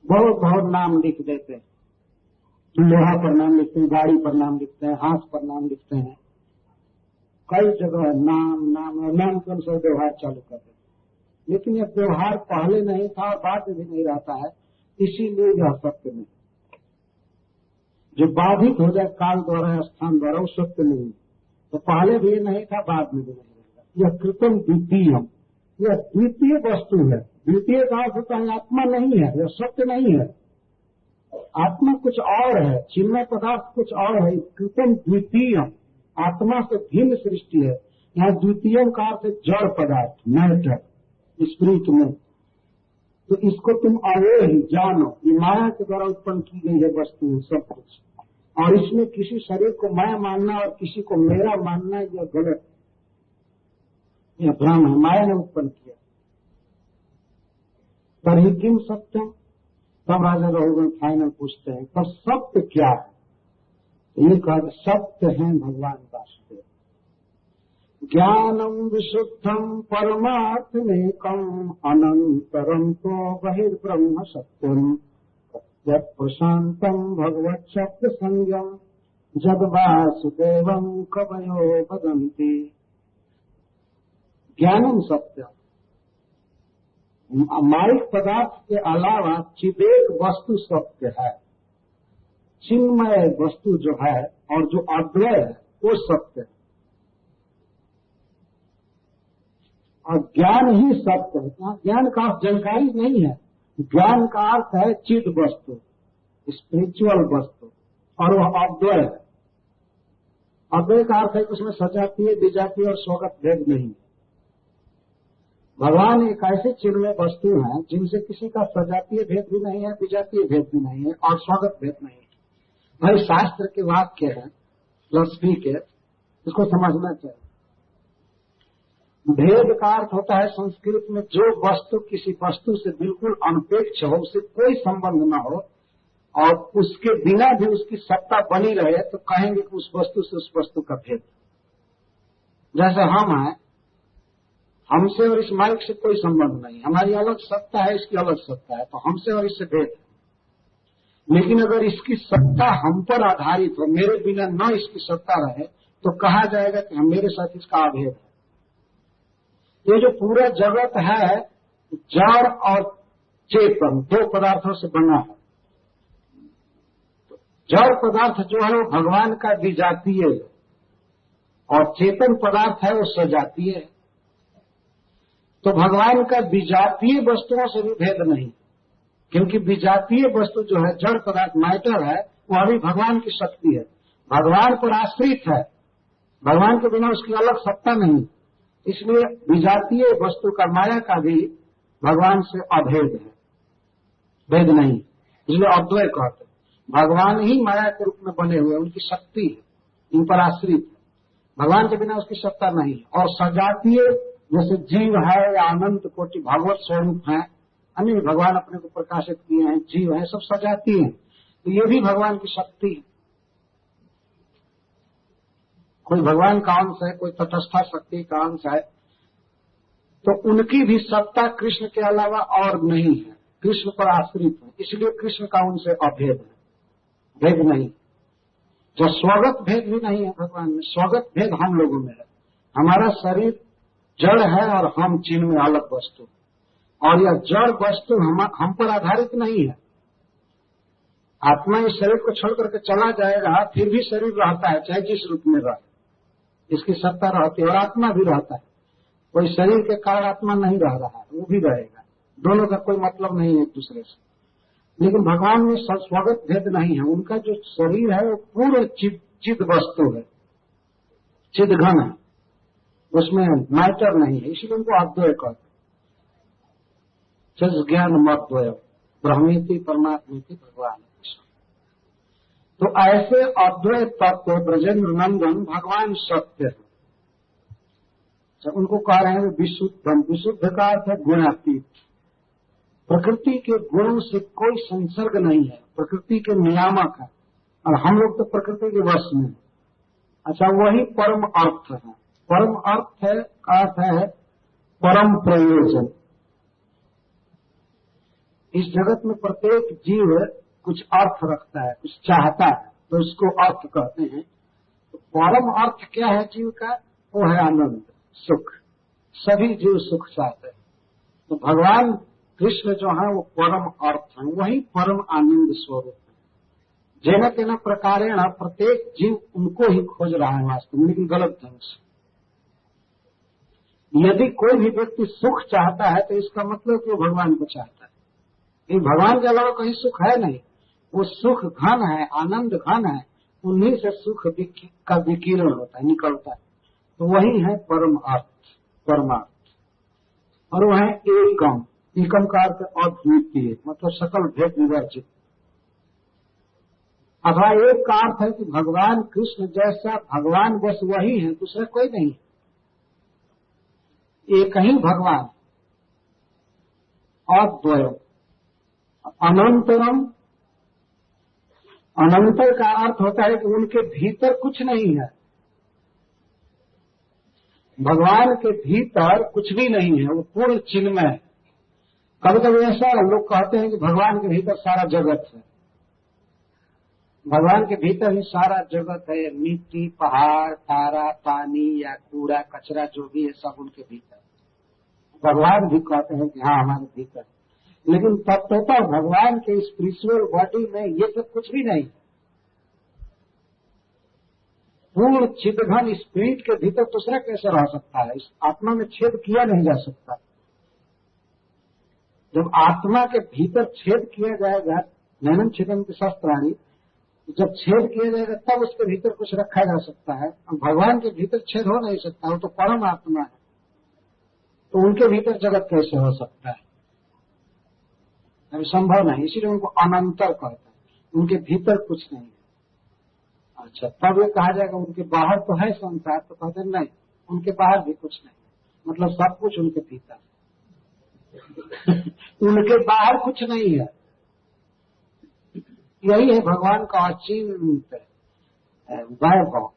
बहुत नाम लिख देते हैं, लोहा पर नाम लिखते हैं, गाड़ी पर नाम लिखते हैं, हाथ पर नाम लिखते हैं, कई जगह नाम के अनुसार व्यवहार चालू करते हैं। लेकिन यह व्यवहार पहले नहीं था और बाद में भी नहीं रहता है, इसीलिए यह सत्य नहीं। जो बाधित हो जाए काल द्वारा स्थान द्वारा, वो सत्य नहीं। तो पहले भी नहीं था, बाद में भी नहीं रहेगा। यह कृतम द्वितीय, यह द्वितीय वस्तु है। द्वितीय का अर्थ होता है आत्मा नहीं है, यह सत्य नहीं है। आत्मा कुछ और है, चिन्मय पदार्थ कुछ और है। कृतम द्वितीय, आत्मा से भिन्न सृष्टि है। यहाँ द्वितीय का अर्थ जड़ पदार्थ, मैटर, स्पिरिट में। तो इसको तुम अवे ही जानो, ये माया के द्वारा उत्पन्न की गई है वस्तु है सब कुछ, और इसमें किसी शरीर को मैं मानना और किसी को मेरा मानना यह गलत, यह भ्रम है, माया ने उत्पन्न किया। पर ही किम सत्यम, तब राजा रघुवर फाइनल पूछते हैं तब सत्य क्या है? ये कहते सत्य है भगवान वासुदेव। ज्ञानम विशुद्धम परमात्मेकम अनंतरम तो बहिर्ब्रह्म सत्यम प्रशांतम भगवत शब्द संयम जग वासुदेवम कवयो वदन्ति। ज्ञानम सत्य, माइक पदार्थ के अलावा चिदेक वस्तु सत्य है। चिन्मय वस्तु जो है और जो अद्वय है वो सत्य है, और ज्ञान ही सत्य है। ज्ञान का अर्थ जानकारी नहीं है, ज्ञान का अर्थ है चिद वस्तु, स्पिरिचुअल वस्तु, और वह अद्वय है। अद्वैत का अर्थ है कि उसमें सजातीय विजातीय और स्वगत भेद नहीं। भगवान एक ऐसे चिन्मय वस्तु हैं जिनसे किसी का सजातीय भेद भी नहीं है, विजातीय भेद भी नहीं है और स्वगत भेद नहीं है। भाई शास्त्र के वाक्य है, फिलॉसफी के, इसको समझना चाहिए। भेद का अर्थ होता है संस्कृत में जो वस्तु किसी वस्तु से बिल्कुल अनपेक्ष हो, उससे कोई संबंध न हो और उसके बिना भी उसकी सत्ता बनी रहे तो कहेंगे कि उस वस्तु से उस वस्तु का भेद। जैसे हम हैं, हमसे और इस माइक से कोई संबंध नहीं, हमारी अलग सत्ता है, इसकी अलग सत्ता है, तो हमसे और इससे भेद है। लेकिन अगर इसकी सत्ता हम पर आधारित हो, मेरे बिना न इसकी सत्ता रहे, तो कहा जाएगा कि मेरे साथ इसका अभेद है। ये जो पूरा जगत है जड़ और चेतन दो पदार्थों से बना है। जड़ पदार्थ जो है वो भगवान का विजातीय है और चेतन पदार्थ है वो सजातीय है। तो भगवान का विजातीय वस्तुओं से भी भेद नहीं, क्योंकि विजातीय वस्तु जो है जड़ पदार्थ मैटर है, वो अभी भगवान की शक्ति है, भगवान पर आश्रित है, भगवान के बिना उसकी अलग सत्ता नहीं। इसलिए विजातीय वस्तु का माया का भी भगवान से अभेद है, भेद नहीं। इसलिए अद्वय कहते हैं भगवान ही माया के रूप में बने हुए, उनकी शक्ति है, इन पर आश्रित है, भगवान के बिना उसकी सत्ता नहीं। और सजातीय जैसे जीव है या अनंत कोटि भगवत स्वरूप है, अन्य भगवान अपने को प्रकाशित किए हैं, जीव है, सब सजाती हैं, तो ये भी भगवान की शक्ति है। कोई भगवान का अंश है, कोई तटस्था शक्ति का अंश है, तो उनकी भी सत्ता कृष्ण के अलावा और नहीं है, कृष्ण पर आश्रित है, इसलिए कृष्ण का उनसे अभेद है, भेद नहीं। जो स्वगत भेद भी नहीं है भगवान में, स्वगत भेद हम लोगों में है। हमारा शरीर जड़ है और हम चिन्ह में अलग वस्तु, और यह जड़ वस्तु हम पर आधारित नहीं है। आत्मा इस शरीर को छोड़ करके चला जाएगा, फिर भी शरीर रहता है, चाहे जिस रूप में रहे, इसकी सत्ता रहती है, और आत्मा भी रहता है। कोई शरीर के कारण आत्मा नहीं रह रहा है, वो भी रहेगा, दोनों का कोई मतलब नहीं है एक दूसरे से। लेकिन भगवान में स्वगत भेद नहीं है, उनका जो शरीर है वो पूर्ण चिद वस्तु है, चिद घन है, उसमें मैटर नहीं है, इसलिए उनको अद्वय कहते हैं। ज्ञान मद्वय ब्रह्मेति परमात्मेति भगवान। तो ऐसे अद्वय तत्व ब्रजेंद्र नंदन भगवान सत्य है। उनको कह रहे हैं विशुद्धम, विशुद्ध का अर्थ है गुणातीत, प्रकृति के गुणों से कोई संसर्ग नहीं है, प्रकृति के नियामक है, और हम लोग तो प्रकृति के वश में। अच्छा, वही परम अर्थ है। परम अर्थ है का अर्थ है परम प्रयोजन। इस जगत में प्रत्येक जीव कुछ अर्थ रखता है, कुछ चाहता है, तो उसको अर्थ कहते हैं। तो परम अर्थ क्या है जीव का? वो है आनंद, सुख। सभी जीव सुख चाहते हैं, तो भगवान कृष्ण जो है वो परम अर्थ है, वही परम आनंद स्वरूप है। जेना तेना प्रकारेण प्रत्येक जीव उनको ही खोज रहा है वास्तव में, लेकिन गलत ढंग से। यदि कोई भी व्यक्ति सुख चाहता है तो इसका मतलब कि वो भगवान को चाहता है, ये भगवान के अलावा कहीं सुख है नहीं। वो सुख घन है, आनंद घन है, उन्हीं से सुख का विकिरण होता है, निकलता है। तो वही है परम अर्थ, परमार्थ। और वह है एकम। एकम का अर्थ अद्वितीय, मतलब सकल भेद विवर्जित। अथवा एक का अर्थ है कि भगवान कृष्ण जैसा भगवान बस वही है, दूसरा कोई नहीं। एक ही भगवान, अद्वय, अनंतरम। अनंतर का अर्थ होता है कि उनके भीतर कुछ नहीं है, भगवान के भीतर कुछ भी नहीं है, वो पूर्ण चिन्मय है। कभी कभी ऐसा लोग कहते हैं कि भगवान के भीतर सारा जगत है। भगवान के भीतर ही सारा जगत है, मिट्टी, पहाड़, तारा, पानी या कूड़ा कचरा जो भी है सब उनके भीतर। भगवान भी कहते हैं कि हाँ हमारे भीतर, लेकिन तत्वतः भगवान के स्पिरिचुअल बॉडी में ये सब कुछ भी नहीं। पूर्ण चिदघन स्पिरिट के भीतर दूसरा कैसे रह सकता है? इस आत्मा में छेद किया नहीं जा सकता। जब आत्मा के भीतर छेद किया जाएगा, नैनम छेदम के शस्त्राणी, जब छेद किया जाएगा तब उसके भीतर कुछ रखा जा सकता है। भगवान के भीतर छेद हो नहीं सकता, वो तो परम आत्मा है, तो उनके भीतर जगत कैसे हो सकता है? अभी संभव नहीं, इसीलिए उनको अनंतर कहते हैं, उनके भीतर कुछ नहीं है। अच्छा, तब ये कहा जाएगा उनके बाहर तो है संसार, तो कहते नहीं, उनके बाहर भी कुछ नहीं, मतलब सब कुछ उनके भीतर उनके बाहर कुछ नहीं है। यही है भगवान का अचिंत वैभव।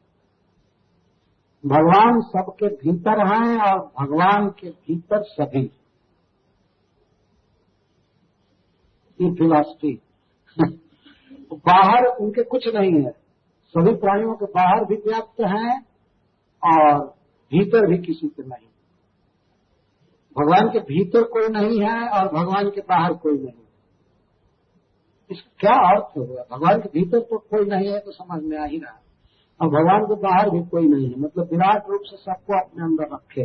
भगवान सबके भीतर हैं और भगवान के भीतर सभी। ये फिलॉसफी बाहर उनके कुछ नहीं है, सभी प्राणियों के बाहर भी व्याप्त हैं और भीतर भी किसी के नहीं। भगवान के भीतर कोई नहीं है और भगवान के बाहर कोई नहीं। इसका क्या अर्थ होगा? भगवान के भीतर तो कोई नहीं है तो समझ में आ ही रहा, और भगवान के बाहर भी कोई नहीं है, मतलब विराट रूप से सबको अपने अंदर रखे।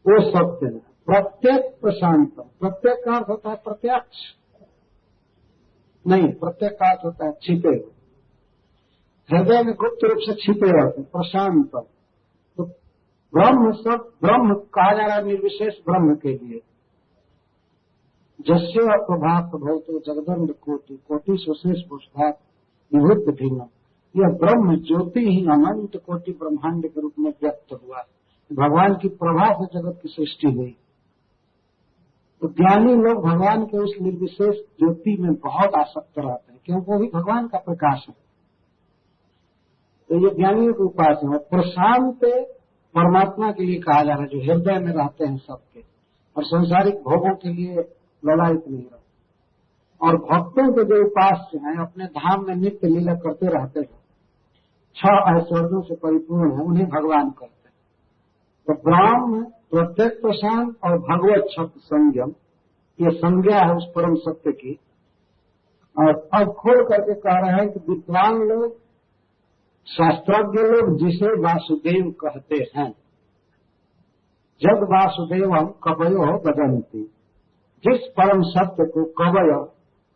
वो सत्य है। प्रत्येक प्रशांतम, प्रत्येक का अर्थ होता है प्रत्यक्ष नहीं, प्रत्येक का अर्थ होता है छिपे हुए, हृदय में गुप्त रूप से छिपे रहते हैं, प्रशांत। तो ब्रह्म सब ब्रह्म कहा जा रहा है निर्विशेष ब्रह्म के लिए। जस्य प्रभात भवतो जगदंड कोटि कोटि सुशेष पुष्पात विभुत भिन्न, यह ब्रह्म ज्योति ही अनंत कोटि ब्रह्मांड के रूप में व्यक्त हुआ। भगवान की प्रभा से जगत की सृष्टि हुई। तो ज्ञानी लोग भगवान के उस निर्विशेष ज्योति में बहुत आसक्त रहते हैं, क्योंकि वो भी भगवान का प्रकाश है। तो ये ज्ञानियों के उपास है। प्रशांत परमात्मा के लिए कहा जा रहा है, जो हृदय में रहते हैं सबके, और सांसारिक भोगों के लिए ललायत नहीं रहते। और भक्तों के जो उपास्य हैं, अपने धाम में नित्य लीला करते रहते हैं, 6 ऐश्वर्यों से परिपूर्ण है, उन्हें भगवान कहते हैं। तो ब्रह्म प्रत्येक प्रशांत और भगवत शब्द संयम, ये संज्ञा है उस परम सत्य की। और अब खोल करके कह रहे हैं कि विद्वान लोग, शास्त्रज्ञ लोग जिसे वासुदेव कहते हैं, जब वासुदेवम कवयो वदन्ति, जिस परम सत्य को कवय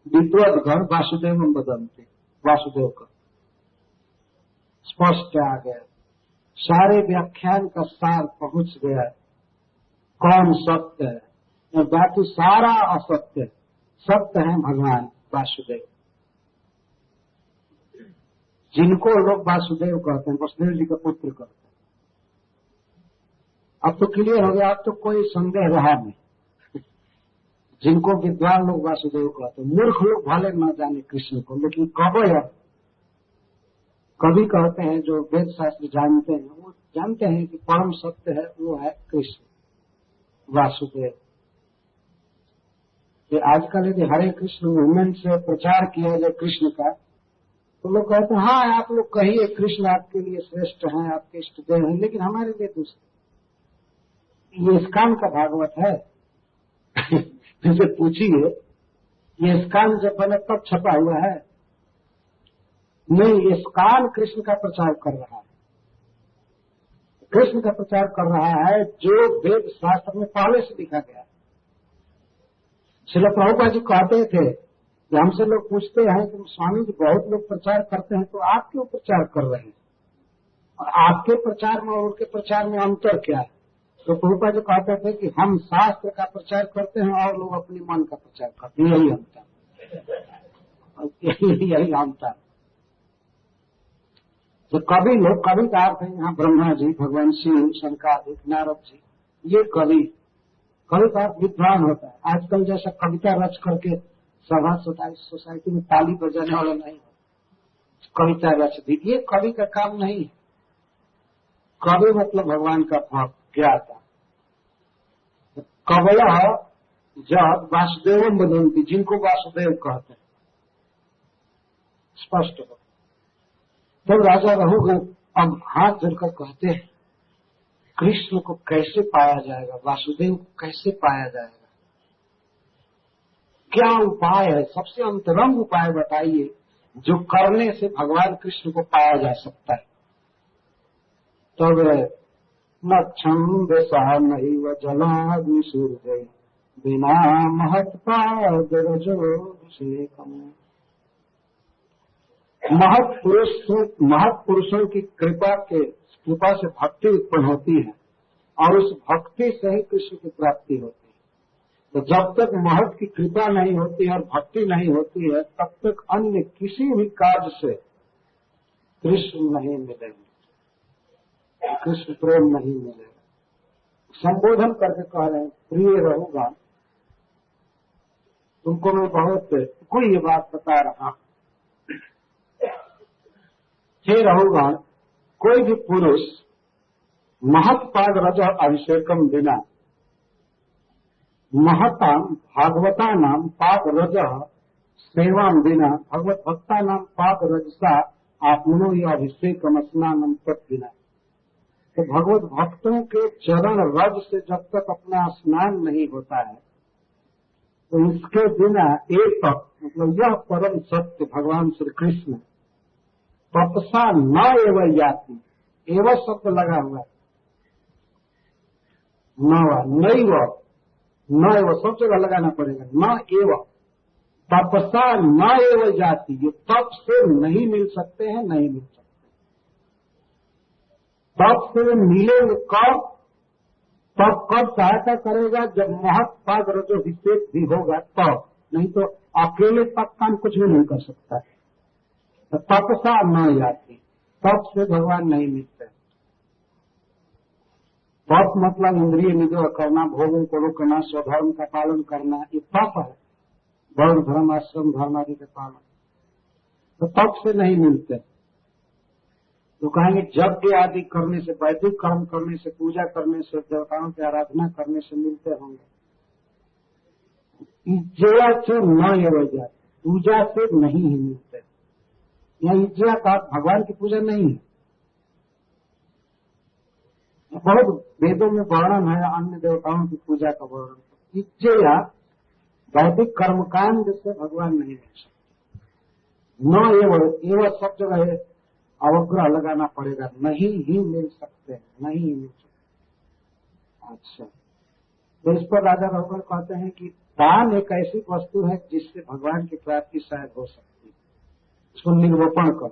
विद्वद्गण वासुदेवम वदन्ति, वासुदेव का स्पष्ट आ गया, सारे व्याख्यान का सार पहुंच गया, कौन सत्य है, बाकी सारा असत्य, सत्य है भगवान वासुदेव, जिनको लोग वासुदेव कहते हैं, वसुदेव जी का पुत्र कहते हैं। अब तो क्लियर हो गया, अब तो कोई संदेह रहा नहीं। जिनको विद्वान लोग वासुदेव कहते हैं, मूर्ख लोग भले न जाने कृष्ण को, लेकिन कवि कहते हैं, जो वेद शास्त्र जानते हैं, वो जानते हैं कि परम सत्य है, वो है कृष्ण वासुदेव। ये आजकल यदि हरे कृष्ण मूवमेंट से प्रचार किया जाए कृष्ण का, तो लोग कहते हैं हाँ आप लोग कहिए कृष्ण आपके लिए श्रेष्ठ हैं, आपके इष्ट देव हैं, लेकिन हमारे लिए दूसरे। ये इस्कान का भागवत है जिसे पूछिए, ये इस्कान जब बने तब छपा हुआ है? नहीं, इस्कान कृष्ण का प्रचार कर रहा है, कृष्ण का प्रचार कर रहा है जो वेद शास्त्र में पहले से लिखा गया। श्रील प्रभुपाद जी कहते थे, हमसे लोग पूछते हैं कि स्वामी जी बहुत लोग प्रचार करते हैं, तो आप क्यों प्रचार कर रहे हैं, और आपके प्रचार में और उनके प्रचार में अंतर क्या है? तो प्रभुपाद जी कहते थे कि हम शास्त्र का प्रचार करते हैं और लोग अपने मन का प्रचार करते हैं, यही अंतर, यही अंतर। तो कवि लोग, कवि का अर्थ है यहाँ ब्रह्मा जी, भगवान शिव, शंकरादिक, नारद जी, ये कवि का अर्थ विद्वान होता है। आजकल जैसा कविता रच करके सभा सोसाइटी में ताली बजाने वाला नहीं, कविता रच दी, ये कवि का काम नहीं है। कवि मतलब भगवान का भक्त, ज्ञाता। कवय जब वासुदेवम वदन्ति, जिनको वासुदेव कहते हैं, स्पष्ट हो। तो राजा रघुगण अब हाथ जोड़कर कहते हैं, कृष्ण को कैसे पाया जाएगा, वासुदेव को कैसे पाया जाएगा, क्या उपाय है? सबसे अंतरंग उपाय बताइए जो करने से भगवान कृष्ण को पाया जा सकता है। तब न छंद सा नहीं व जलाग्नि सूर्य बिना महत्पाद रजोभिषेकम। महत्पुरुषों की कृपा से भक्ति उत्पन्न होती है और उस भक्ति से ही कृष्ण की प्राप्ति होती है। तो जब तक महत की कृपा नहीं होती है और भक्ति नहीं होती है, तब तक अन्य किसी भी कार्य से कृष्ण नहीं मिलेंगे, कृष्ण प्रेम नहीं मिलेगा। संबोधन करके कह रहे हैं, प्रिय रहूंगा, तुमको मैं बहुत कोई ये बात बता रहा। हे रहूगण, कोई भी पुरुष महत्पाद रज अभिषेकम बिना महता भागवता नाम पाद रज सेवाम बिना भगवत भक्ता नाम पाद रजसा आपनो ये अभिषेकम स्नानम तत् बिना। तो भगवत भक्तों के चरण रज से जब तक अपना स्नान नहीं होता है, तो इसके बिना एक तक मतलब यह परम सत्य भगवान श्री कृष्ण तपसा न एवं याति, एवं शब्द लगा हुआ है, न एवं सब जगह लगाना पड़ेगा, न एवं तपसा न एवं जाति। ये तप से नहीं मिल सकते हैं, नहीं मिल सकते। तप से मिलेंगे कब? तब कब सहायता करेगा? जब महत्पाद रजोभिषेक भी होगा तब, नहीं तो अकेले तप काम कुछ भी नहीं कर सकता है। तो तपसा न जाती, तप से भगवान नहीं मिलते। तप मतलब इंद्रिय निग्रह करना, भोगों को रोकना, स्वधर्म का पालन करना, ये तप है। वर्ण धर्म आश्रम धर्म आदि के पालन, तो तप से नहीं मिलते। तो कहेंगे यज्ञ आदि करने से, वैदिक कर्म करने से, पूजा करने से, देवताओं की आराधना करने से मिलते होंगे। इज्जया से न एवं जाती, पूजा से नहीं ही मिलते। यहाँ इज्जया का भगवान की पूजा नहीं है। बहुत वेदों में वर्णन है अन्य देवताओं की पूजा का वर्णन। इज्जया वैदिक कर्मकांड से भगवान नहीं मिल सकते। न एवं सब जगह है, अवग्रह लगाना पड़ेगा, नहीं ही मिल सकते हैं, नहीं ही मिल सकते। अच्छा, तो इस पर राजा रघुवर कहते हैं कि दान एक ऐसी वस्तु है जिससे भगवान की प्राप्ति शायद हो सकती है। इसको निर्वपण कर,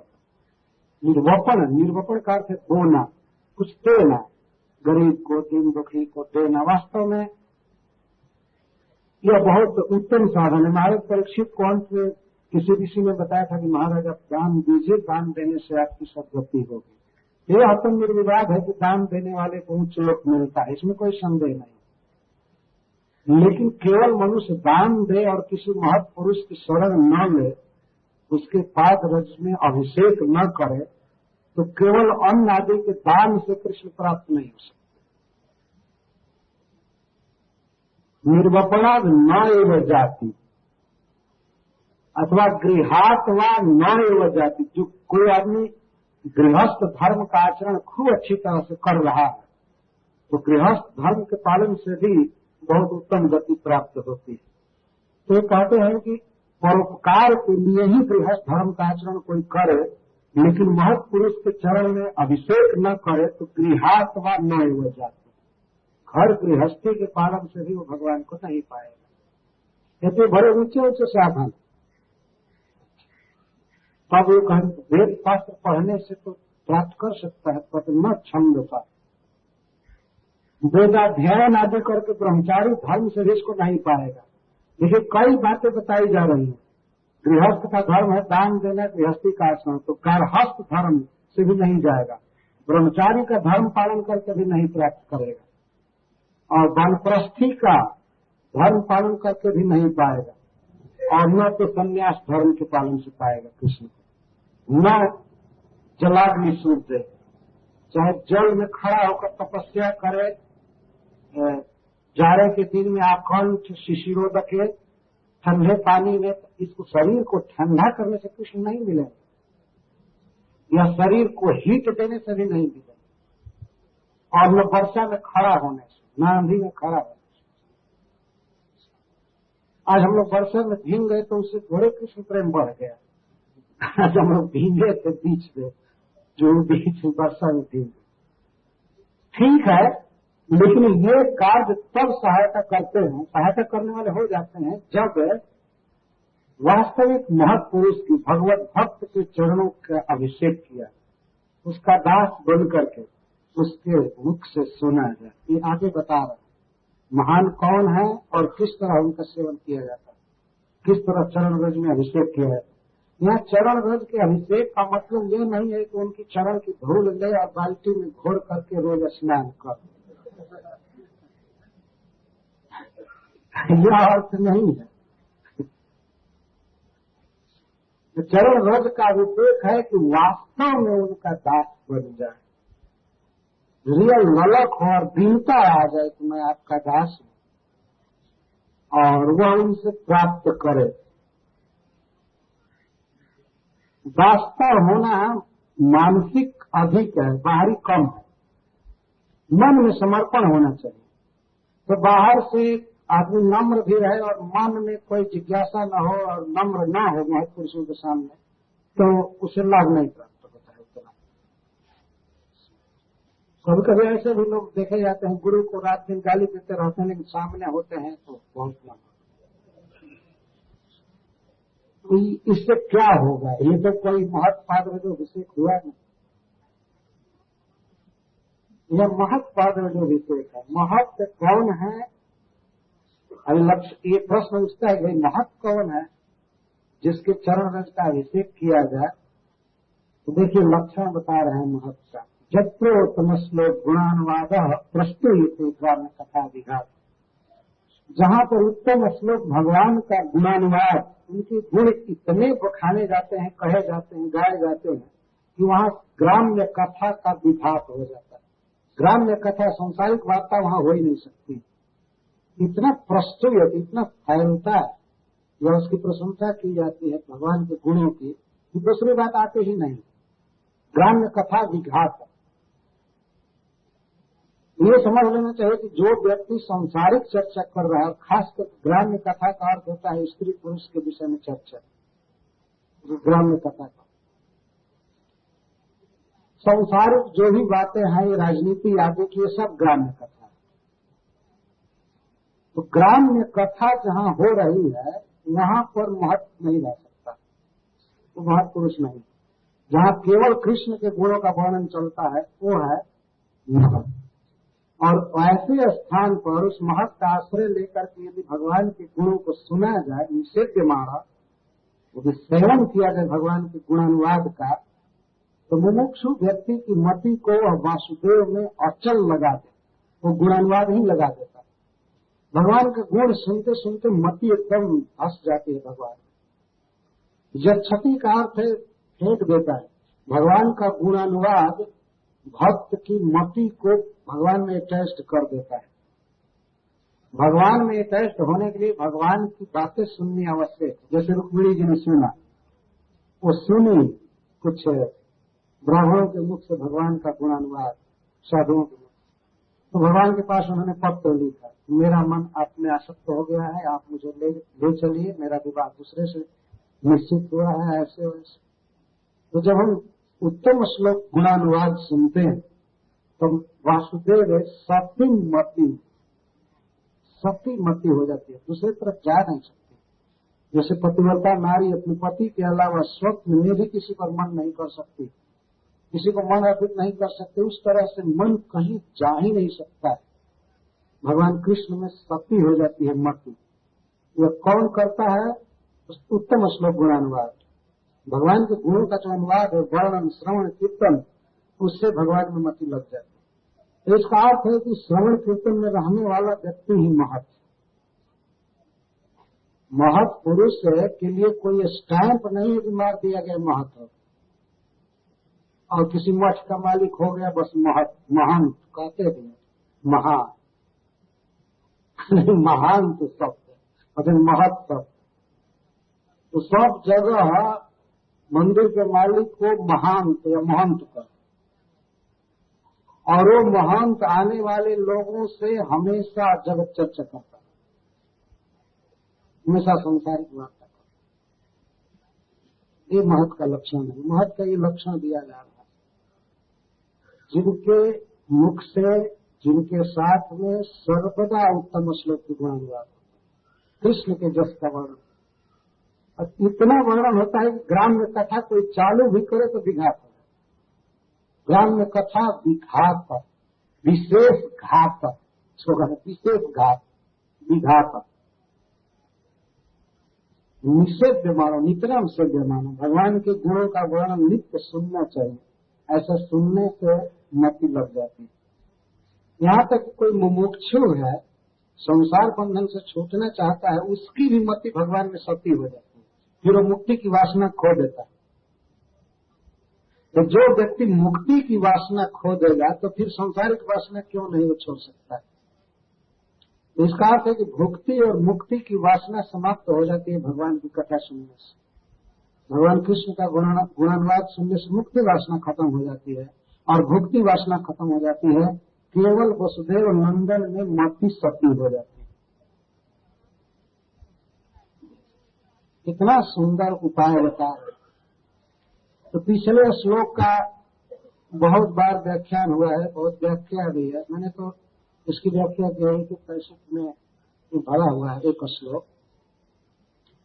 निर्वपण का अर्थ है बोना, कुछ देना, गरीब को, दीन दुखी को देना। वास्तव में यह बहुत उत्तम साधन है। महाराज परीक्षित को अंत में किसी ऋषि ने बताया था कि महाराज आप दान दीजिए, दान देने से आपकी सद्गति होगी। यह आत्म निर्विवाद है कि दान देने वाले को उच्च लोक मिलता है, इसमें कोई संदेह नहीं। लेकिन केवल मनुष्य दान दे और किसी महत् पुरुष की शरण न ले, उसके पाद रज में अभिषेक न करे, तो केवल अन्न आदि के दान से कृष्ण प्राप्त नहीं हो सकता। निर्वपणाद न एवं जाति अथवा गृहात्वा न एवं जाति। जो कोई आदमी गृहस्थ धर्म का आचरण खूब अच्छी तरह से कर रहा है, तो गृहस्थ धर्म के पालन से भी बहुत उत्तम गति प्राप्त होती है। तो ये कहते हैं कि परोपकार के लिए ही गृहस्थ धर्म का आचरण कोई करे, लेकिन महत् पुरुष के चरण में अभिषेक न करे, तो गृहात्वा न एवं जाति, घर गृहस्थी के पालन से भी वो भगवान को नहीं पाएगा। ये तो बड़े ऊंचे ऊंचे साधन। तब वो कहें वेद शास्त्र पढ़ने से तो प्राप्त कर सकता है, पर न छंदता, वेदाध्ययन आदि करके ब्रह्मचारी धर्म से भी इसको नहीं पाएगा। देखिए कई बातें बताई जा रही हैं। गृहस्थ का धर्म है दान देना, गृहस्थी का आचरण, तो गारहस्थ धर्म से भी नहीं जाएगा। ब्रह्मचारी का धर्म पालन करके भी नहीं प्राप्त करेगा, और वानप्रस्थी का धर्म पालन करके भी नहीं पाएगा, और न तो संन्यास धर्म के पालन से पाएगा कृष्ण को। न जलाग्नि सूर्य, चाहे जल में खड़ा होकर तपस्या करे, जाड़े के दिन में आकंठ शिशिरोदक के ठंडे पानी में, तो इसको शरीर को ठंडा करने से कृष्ण नहीं मिलेगा, या शरीर को हीट देने से भी नहीं मिलेगा, और न वर्षा में खड़ा होने से, न आंधी में खड़ा होने से। आज हम लोग वर्षा में भीग गए तो उससे थोड़े कृष्ण प्रेम बढ़ गया। आज हम लोग भीगे थे बीच में, जो बीच वर्षा में भीग, ठीक है लेकिन ये कार्य तब सहायता करते हैं, सहायता करने वाले हो जाते हैं जब वास्तविक महत् पुरुष की भगवत भक्त के चरणों का अभिषेक किया, उसका दास बन करके उसके मुख से सुना जाए। ये आगे बता रहा है महान कौन है और किस तरह उनका सेवन किया जाता है, किस तरह चरण रज में अभिषेक किया है। यहाँ चरण रज के अभिषेक का मतलब ये नहीं है कि उनकी चरण की धूल ले और बाल्टी में घोर करके रोज स्नान कर, यह अर्थ नहीं है। चरण रज का अभिषेक है कि वास्तव में उनका दास बन जाए, रियल ललक हो और दीनता आ जाए कि मैं आपका दास हूं, और वह उनसे प्राप्त करे। वास्तव होना मानसिक अधिक है, बाहरी कम है। मन में समर्पण होना चाहिए। तो बाहर से आदमी नम्र भी रहे और मन में कोई जिज्ञासा न हो और नम्र न हो महत् पुरुषों के सामने, तो उसे लाभ नहीं प्राप्त होता है उतना। कभी कभी ऐसे भी लोग देखे जाते हैं गुरु को रात दिन गाली देते रहते हैं, लेकिन सामने होते हैं तो बहुत लाभ। इससे क्या होगा? ये तो कोई महत् पाद में जो अभिषेक हुआ नहीं, यह महत् पाद में जो अभिषेक है। महत् कौन है? अभी लक्ष्य ये प्रश्न उठता है कि महत् कौन है जिसके चरण रज का अभिषेक किया जाए। तो देखिए लक्षण बता रहे हैं महत् का। जत्रोत्तम श्लोक गुणानुवाद प्रस्तुयते ग्राम्य कथा विघात, जहाँ पर उत्तम श्लोक भगवान का गुणानुवाद, उनके गुण इतने बखाने जाते हैं, कहे जाते हैं, गाए जाते हैं कि वहाँ ग्राम्य कथा का विघात हो जाता है। ग्राम्य कथा, सांसारिक वार्ता वहाँ हो ही नहीं सकती। इतना प्रस्तुत, इतना फैलता है या उसकी प्रशंसा की जाती है भगवान के गुणों की, दूसरी बात आती ही नहीं। ग्राम्य कथा विघात है। ये समझ लेना चाहिए कि जो व्यक्ति सांसारिक चर्चा कर रहा है, खासकर ग्राम्य कथा का अर्थ होता है स्त्री पुरुष के विषय में चर्चा, ग्राम्य कथा का सांसारिक जो भी बातें हैं, ये राजनीति आदि की, ये सब ग्राम्य कथा है। तो ग्राम्य कथा जहाँ हो रही है वहाँ पर महत्व नहीं रह सकता, तो महत् पुरुष नहीं। जहाँ केवल कृष्ण के गुणों का वर्णन चलता है वो है महत्। और ऐसे स्थान पर उस महत् का आश्रय लेकर के यदि भगवान के गुणों को सुना जाए, निषेध मारा, यदि सेवन किया जाए भगवान के गुणानुवाद का, तो मुमुक्षु व्यक्ति की मति को वह वासुदेव में अचल लगा दे, वो गुणानुवाद ही लगा देता है। भगवान के गुण सुनते सुनते मति एकदम हंस जाती है भगवान। यक्षति का अर्थ है फेंक देता है। भगवान का गुणानुवाद भक्त की मति को भगवान में अटैच्ड कर देता है। भगवान में अटैच्ड होने के लिए भगवान की बातें सुननी आवश्यक है। जैसे रुक्मिणी जी ने सुना, वो सुनी कुछ ब्राह्मणों के मुख से भगवान का गुणानुवाद, साधुओं के मुख, तो भगवान के पास उन्होंने पत्र लिखा, मेरा मन आप में आसक्त हो गया है, आप मुझे ले चलिए, मेरा विवाह दूसरे से निश्चित हुआ है, ऐसे वैसे। तो जब हम उत्तम श्लोक गुणानुवाद सुनते हैं तो वासुदेव सती मति हो जाती है, दूसरी तरफ जा नहीं सकती। जैसे पतिव्रता नारी अपने पति के अलावा स्वप्न में भी किसी पर मन नहीं कर सकती, किसी को मन अर्पित नहीं कर सकते, उस तरह से मन कहीं जा ही नहीं सकता है। भगवान कृष्ण में सती हो जाती है मति। यह कौन करता है? उत्तम श्लोक गुणानुवाद, भगवान के गुणों का जो अनुवाद है, वर्णन, श्रवण, कीर्तन, उससे भगवान में मति लग जाती है। तो इसका अर्थ है कि श्रवण कीर्तन में रहने वाला व्यक्ति ही महत्। महत् पुरुष के लिए कोई स्टैंप नहीं है कि मार दिया गया महत् हो, और किसी मठ का मालिक हो गया बस महत्, महंत कहते हैं, महान नहीं, महान तो सब है, महत् सब। तो सब जगह मंदिर के मालिक को महंत या महंत कर, और वो महंत आने वाले लोगों से हमेशा जगत चर्चा करता है, हमेशा संसारिक वार्ता करता। ये महत् का लक्षण है। महत् का ये लक्षण दिया जा रहा है, जिनके मुख से जिनके साथ में सर्वदा उत्तम श्लोक की गुणानुवाद होता है, कृष्ण के जस का वर्णन। और इतना वर्णन होता है कि ग्राम में कथा कोई चालू भी करे तो विघात हो। ग्राम में कथा विघात, विशेष घात होगा, विशेष घात, विघात, निषेध मानो, नितरम से मानो। भगवान के गुणों का वर्णन नित्य सुनना चाहिए, ऐसा सुनने से मति लग जाती है। यहाँ तक कोई मुमुक्षु है, संसार बंधन से छूटना चाहता है, उसकी भी मति भगवान में सती हो जाती है, फिर वो मुक्ति की वासना खो देता है। तो जो व्यक्ति मुक्ति की वासना खो देगा तो फिर सांसारिक वासना क्यों नहीं वो छोड़ सकता है। तो इसका अर्थ है कि भुक्ति और मुक्ति की वासना समाप्त हो जाती है भगवान की कथा सुनने से। भगवान कृष्ण का गुणानुवाद सुनने से मुक्ति वासना खत्म हो जाती है और भुक्ति वासना खत्म हो जाती है। केवल वसुदेव नंदन में मति सती हो जाती है। कितना सुंदर उपाय बता रहे। तो पिछले श्लोक का बहुत बार व्याख्यान हुआ है, बहुत व्याख्या भी है। मैंने तो इसकी व्याख्या की है कि कैसेट में भरा हुआ है एक श्लोक,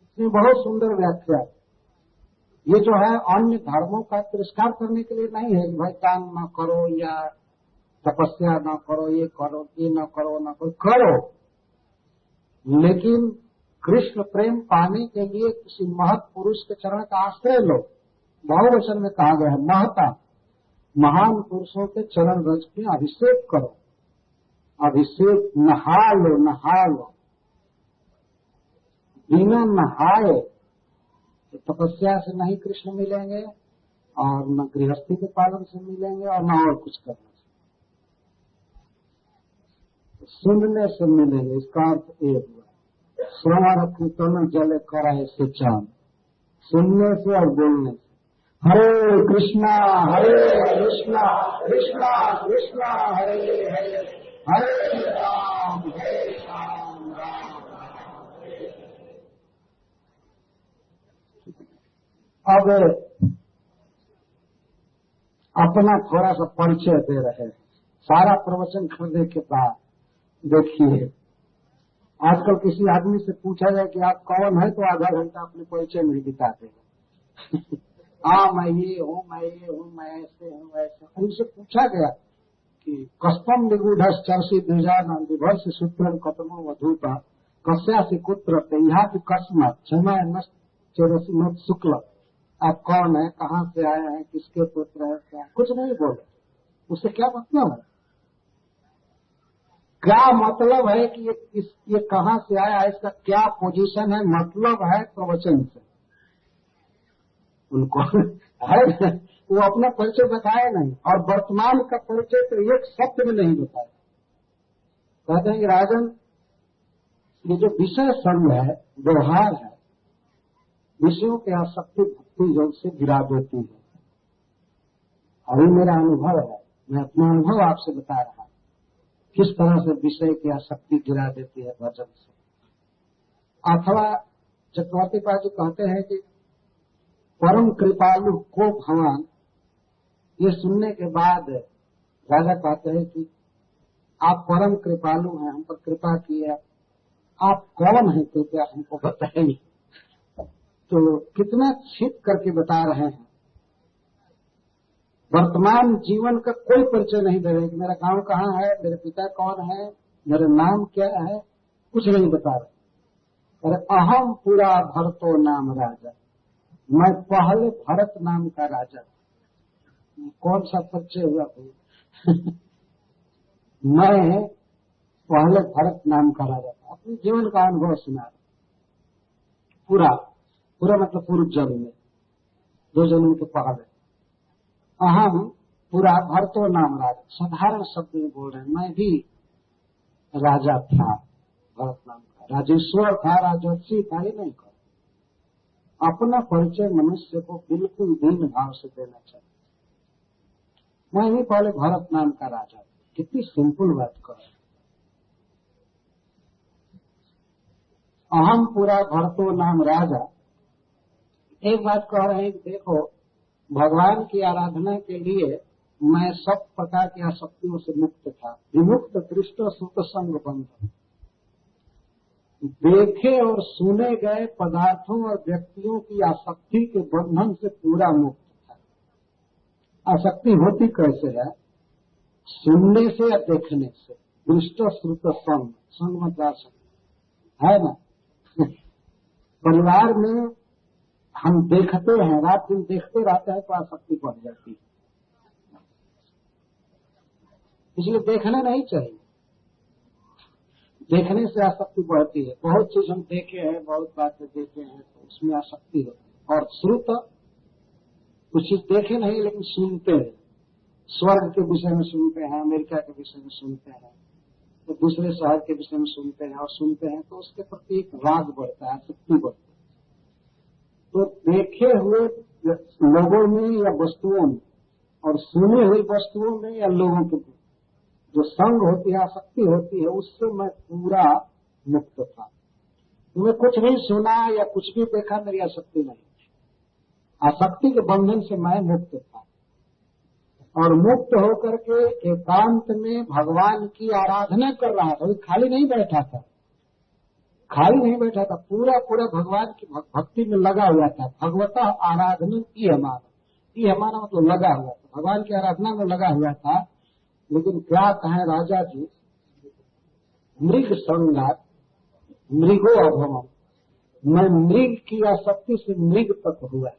इसमें बहुत सुंदर व्याख्या है। ये जो है अन्य धर्मों का तिरस्कार करने के लिए नहीं है कि भाई दान न करो या तपस्या न करो, ये करो, ये न करो, न करो, करो, लेकिन कृष्ण प्रेम पाने के लिए किसी महत पुरुष के चरण का आश्रय लो। बहुवचन में कहा गया है महता, महान पुरुषों के चरण रज के अभिषेक करो। अभिषेक नहा लो, नहा लो। बिना नहाए तो तपस्या से नहीं कृष्ण मिलेंगे और न गृहस्थी के पालन से मिलेंगे और न और कुछ करने से। सुनने से मिलेंगे, इसका अर्थ एक हुआ श्रवण कीर्तन जल कराए से चांद, सुनने से और बोलने से। हरे कृष्णा कृष्णा कृष्णा हरे हरे, हरे राम राम राम। अब अपना थोड़ा सा परिचय दे रहे हैं। सारा प्रवचन करने के बाद देखिए, आजकल किसी आदमी से पूछा जाए कि आप कौन है तो आधा घंटा अपने परिचय में बिताते हैं। मैं ये हूँ, मैं ये हूँ, मैं ऐसे हूँ, ऐसे। उनसे पूछा गया कि कस्तम निगूढ़ चर्षि द्विजान विभर्ष सूत्रम कतमो वधूता कस्यासि कुत्र यहाँ की कस्मत क्षमा चौरसी मत शुक्ल। आप कौन है, कहाँ से आए हैं, किसके पुत्र है, क्या? कुछ नहीं बोले। उससे क्या मतलब है? क्या मतलब है कि ये कहाँ से आया है, इसका क्या पोजीशन है, मतलब है प्रवचन से उनको है। वो अपना परिचय बताया नहीं और वर्तमान का परिचय तो एक शब्द में नहीं बताया। कहते हैं कि राजन, ये जो विषय संग है, व्यवहार है, विषयों की आसक्ति भक्ति योग से गिरा देती है। अभी मेरा अनुभव है, मैं अपना अनुभव आपसे बता रहा हूं किस तरह से विषय की आसक्ति गिरा देती है भजन से। अथवा चक्रवर्ती पाल जी कहते हैं कि परम कृपालु को भगवान, ये सुनने के बाद राजा कहते हैं कि आप परम कृपालु हैं, हम पर कृपा की है, आप कौन हैं कृपया हमको बताएंगे। तो कितना छिप करके बता रहे हैं। वर्तमान जीवन का कोई परिचय नहीं दे रहे कि मेरा गांव कहाँ है, मेरे पिता कौन है, मेरा नाम क्या है, कुछ नहीं बता रहे। अरे अहम पूरा भरतो नाम राजा, मैं पहले भरत नाम का राजा। कौन सा परिचय हुआ भाई? मैं पहले भरत नाम का राजा था। अपने जीवन का अनुभव सुना पूरा मतलब पूर्व जन्म में, 2 जन्म के पहले। अहम पूरा भरतो नाम राजा, साधारण शब्द में बोल रहे हैं, मैं भी राजा था, भरत नाम का राजेश्वर था, राजर्षि था, ही नहीं कर। अपना परिचय मनुष्य को बिल्कुल दीन भाव से देना चाहिए। मैं भी पहले भरत नाम का राजा था। कितनी सिंपल बात कर। अहम पूरा भरतो नाम राजा। एक बात कह रहे हैं कि देखो, भगवान की आराधना के लिए मैं सब प्रकार की आसक्तियों से मुक्त था। विमुक्त दृष्ट सुत संग बंधन, देखे और सुने गए पदार्थों और व्यक्तियों की आसक्ति के बंधन से पूरा मुक्त था। आसक्ति होती कैसे है? सुनने से या देखने से। दृष्ट श्रुत संग, संग मतलब आसक्ति है ना। परिवार में हम देखते हैं, रात दिन देखते रहते हैं तो आसक्ति बढ़ जाती है, इसलिए देखना नहीं चाहिए। देखने से आसक्ति बढ़ती है। बहुत चीज हम देखे हैं, बहुत बातें देखे हैं तो उसमें आसक्ति होती है। और श्रुत, कुछ चीज देखे नहीं लेकिन सुनते हैं, स्वर्ग के विषय में सुनते हैं, अमेरिका के विषय में सुनते हैं, तो दूसरे शहर के विषय में सुनते हैं और सुनते हैं तो उसके प्रति एक राग बढ़ता है, आसक्ति बढ़ती है। तो देखे हुए लोगों में या वस्तुओं में और सुनी हुई वस्तुओं में या लोगों के जो संग होती है, आसक्ति होती है, उससे मैं पूरा मुक्त था। मैं कुछ नहीं सुना या कुछ भी देखा, मेरी आसक्ति नहीं थी। आसक्ति के बंधन से मैं मुक्त था और मुक्त होकर के एकांत में भगवान की आराधना कर रहा था। खाली नहीं बैठा था, खाली नहीं बैठा था, पूरा पूरा भगवान की भक्ति में लगा हुआ था। भगवता आराधना की हमारा मतलब लगा हुआ था, भगवान की आराधना में लगा हुआ था। लेकिन क्या कहें राजा जी, मृग संगात मृगो अभवम, मैं मृग की आसक्ति से मृग तक हुआ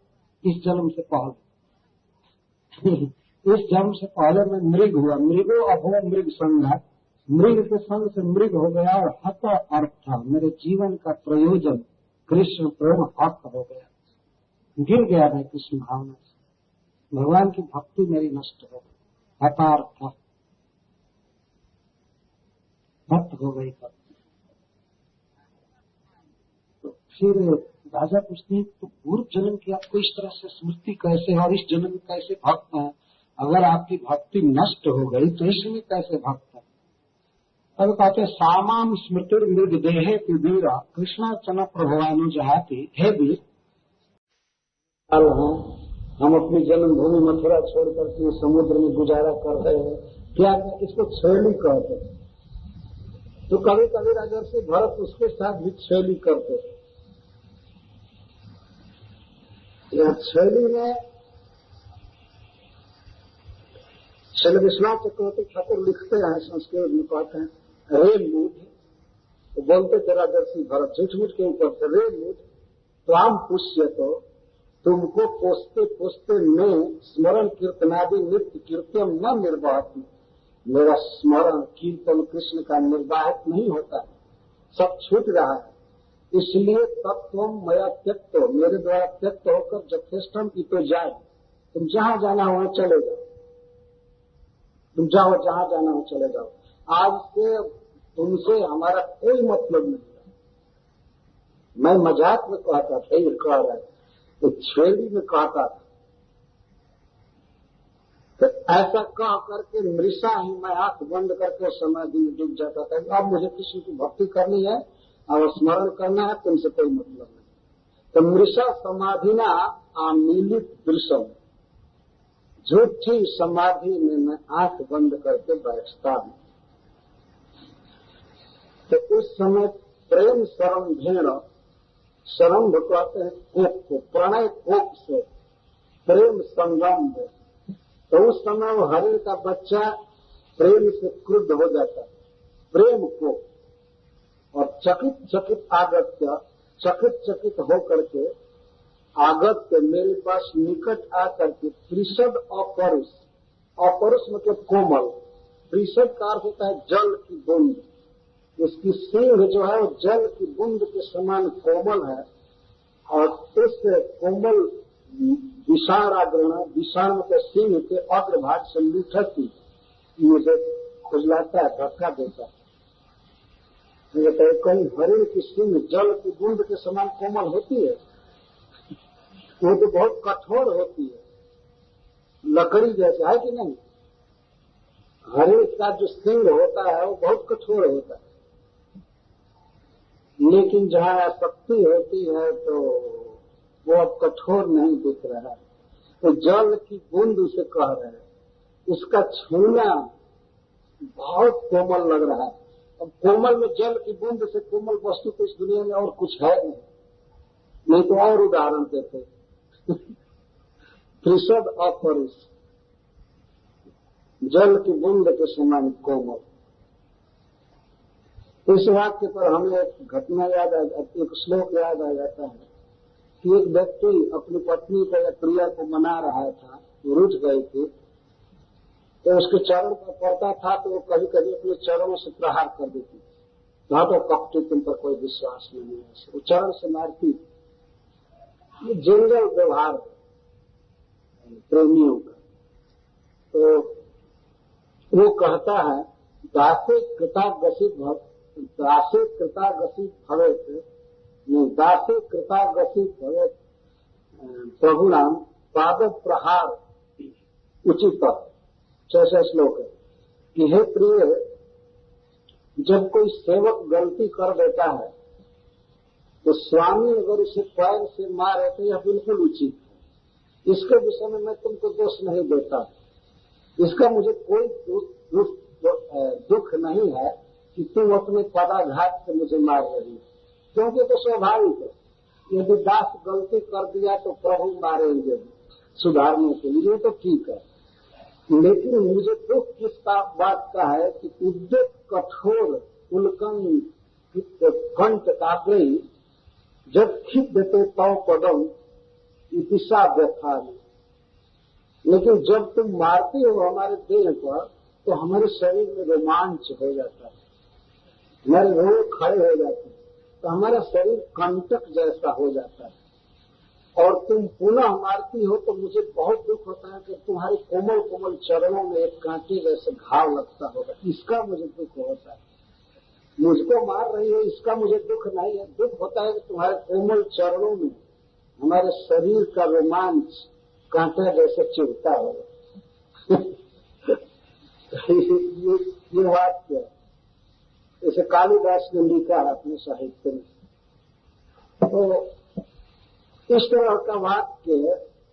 इस जन्म से पहले। इस जन्म से पहले मैं मृग हुआ। मृगो अभवम मृग संगात, मृग के संग से मृग हो गया और हत अर्थ, मेरे जीवन का प्रयोजन कृष्ण प्रेम हत हो गया, गिर गया मैं कृष्ण भावना से, भगवान की भक्ति मेरी नष्ट हो गई, हतार्थ हत हो गई। तो फिर राजा पूछते हैं तो पूर्व जन्म की आपको इस तरह से स्मृति कैसे और इस जन्म में कैसे भक्त है? अगर आपकी भक्ति नष्ट हो गई तो इसमें कैसे भक्त है? तब कहते सामाम स्मृतिर मृग देहे वीरा कृष्णार्चना प्रभवानु जहाती। हे वीर, हम अपनी जन्मभूमि मथुरा छोड़ करके समुद्र में गुजारा कर रहे हैं, क्या इसको छेली कहते हैं। तो कभी कभी राजर्षि भरत उसके साथ भी छेली करते। यहाँ छेली में श्री विश्वनाथ चक्रवर्ती ठाकुर लिखते हैं, संस्कृत में कहते हैं रे मूढ़, तो बोलते थे राजर्षि भरत झूठ मूठ के ऊपर थे, रे मूढ़ त्वाम पुष्य, तो तुमको पोसते पोसते मैं स्मरण कीर्तनादि नित्य कीर्तन न निर्वाहती, मेरा स्मरण कीर्तन कृष्ण का निर्वाहित नहीं होता है, सब छूट रहा है। इसलिए तब तुम मेरा त्यक्त, मेरे द्वारा त्यक्त होकर जथेष्टम की तो जाए, तुम जहां जाना हो चले जाओ, तुम जाओ जहां जाना हो चले जाओ। आज से तुमसे हमारा कोई मतलब नहीं है। मैं मजाक में कहता था, ये कह रहा है, तो छेली में कहता था। तो ऐसा कह करके मृषा ही मैं आंख बंद करके समाधि में डूब जाता था। अब मुझे किसी की भक्ति करनी है और स्मरण करना है, तुमसे कोई मतलब नहीं। तो मृषा समाधि ना आमीलित दृश्य, झूठी समाधि में मैं आंख बंद करके बैठता हूं। तो उस समय प्रेम सरंभेण, सरंभ कहते हैं कोप को, प्रणय कोप से प्रेम संगम है। तो उस समय वो हरिण का बच्चा प्रेम से क्रुद्ध हो जाता है, प्रेम को, और चकित चकित आगत्य, चकित चकित हो करके आगत्य मेरे पास निकट आकर के त्रिशद अपरुष, अपरुष मतलब कोमल, त्रिशद का अर्थ होता है जल की बूंद, उसकी सींग जो है वो जल की बूंद के समान कोमल है, और उस कोमल विषाणाग्रण, विषाण के सींग के अग्रभाग से लुठती मुझे खुजलाता है, धक्का देता है। कहीं हरिण की सींग जल की बूंद के समान कोमल होती है, वो तो बहुत कठोर होती है, लकड़ी जैसा है कि नहीं। हरिण का जो सींग होता है वो बहुत कठोर होता है, लेकिन जहाँ आसक्ति होती है तो वो अब कठोर नहीं दिख रहा है, तो जल की बूंद उसे कह रहे हैं। उसका छूना बहुत कोमल लग रहा है। अब कोमल में जल की बूंद से कोमल वस्तु तो इस दुनिया में और कुछ है नहीं तो और उदाहरण देते त्रिशद अपरुष, जल की बूंद के समान कोमल। इस वाक्य पर हमें एक घटना याद एक श्लोक याद आ जाता है कि एक व्यक्ति अपनी पत्नी को या प्रिया को मना रहा था, रुठ गई थी, तो उसके चरण पर पड़ता था तो वो कभी कभी अपने चरणों से प्रहार कर देती। वहां तो कपटी तुम पर कोई विश्वास नहीं है, वो चरण से मारती। ये जनरल व्यवहार है प्रेमियों का। तो वो कहता है दासे कृतागसी भवेत, नहीं दासे कृतागसी भवेत प्रभुनाम पाद प्रहार उचित। ऐसा श्लोक है कि हे प्रिय, जब कोई सेवक गलती कर देता है तो स्वामी अगर उसे पैर से मारे तो यह बिल्कुल उचित है। इसके विषय में मैं तुमको दोष नहीं देता, इसका मुझे कोई दुख नहीं है कि तुम अपने पदाघात से मुझे मार रही हो, क्योंकि तो स्वाभाविक है। यदि दास गलती कर दिया तो प्रभु मारेंगे सुधारने के लिए, तो ठीक है। लेकिन मुझे दुख किस बात का है कि उद्योग कठोर उल्कन कंठ काग्रही जब खिप देते तव पदम इतिशा व्यथा। लेकिन जब तुम मारते हो हमारे देह पर तो हमारे शरीर में रोमांच हो जाता है, हमारे रोग खड़े हो जाते हैं, तो हमारा शरीर कंटक जैसा हो जाता है। और तुम पुनः मारती हो तो मुझे बहुत दुख होता है कि तुम्हारे कोमल कोमल चरणों में एक कांटे जैसे घाव लगता होगा, इसका मुझे दुख होता है। मुझको मार रही हो इसका मुझे दुख नहीं है, दुख होता है कि तुम्हारे कोमल चरणों में हमारे शरीर का रोमांच कांटा जैसे चिढ़ता होगा। ये वाक्य जैसे कालिदास ने लिखा है अपने साहित्य में। तो इस तरह का वाक्य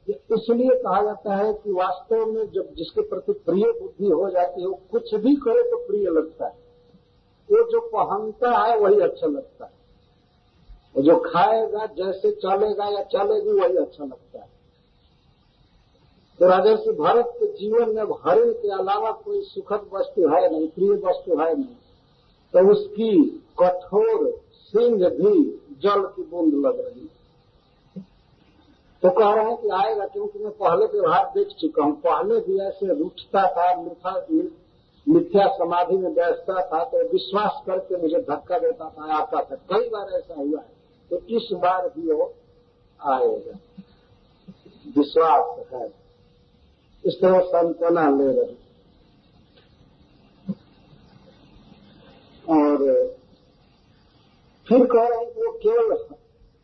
इसलिए कहा जाता है कि वास्तव में जब जिसके प्रति प्रिय बुद्धि हो जाती है वो कुछ भी करे तो प्रिय लगता है। वो जो पहनता है वही अच्छा लगता है, वो जो खाएगा जैसे चलेगा या चलेगी वही अच्छा लगता है। तो राजर्षि भरत के जीवन में हरिण के अलावा कोई सुखद वस्तु है नहीं, प्रिय वस्तु है नहीं, तो उसकी कठोर सिंह भी जल की बूंद लग रही है। तो कह रहे हैं कि आएगा, क्योंकि मैं पहले व्यवहार देख चुका हूं। पहले भी ऐसे रूठता था, मिथ्या समाधि में बैठता था तो विश्वास करके मुझे धक्का देता था, आता था, कई बार ऐसा हुआ है। तो इस बार भी वो आएगा, विश्वास है। इस तरह सांत्वना ले रहे। और फिर कह रहे हैं कि वो केवल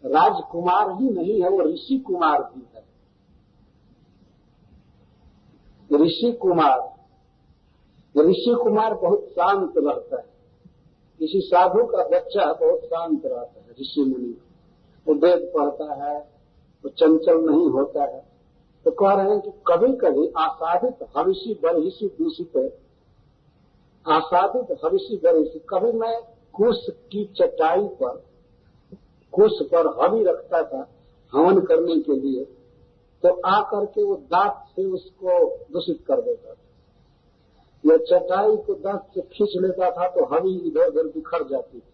राजकुमार ही नहीं है, वो ऋषि कुमार भी है। ऋषि कुमार बहुत शांत रहता है। किसी साधु का बच्चा बहुत शांत रहता है, ऋषि मुनि। वो वेद पढ़ता है, वो चंचल नहीं होता है। तो कह रहे हैं कि कभी कभी आसादित हविषि बरहिषि दूषित, आसादित हविषि बरहिषि, कभी मैं कुश की चटाई पर, कुश पर हवि रखता था हवन करने के लिए, तो आकर के वो दांत से उसको दूषित कर देता था, या चटाई को दांत से खींच लेता था तो हवि इधर उधर बिखर जाती थी।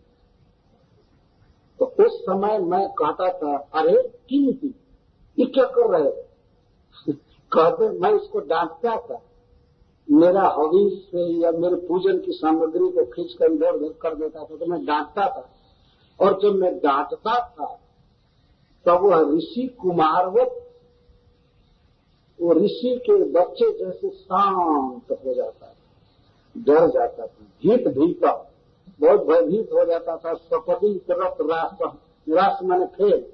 तो उस समय मैं कहता था, अरे कीमती ये क्या कर रहे हो? कहते मैं उसको डांटता था, मेरा हवि से या मेरे पूजन की सामग्री को खींच कर इधर उधर कर देता था, तो मैं डांटता था। और जब मैं डांटता था तब वह ऋषि कुमारवत, वो ऋषि के बच्चे जैसे शांत हो जाता था, डर जाता था, भीता, बहुत भयभीत हो जाता था। सपदी तरफ रास मैंने खेल,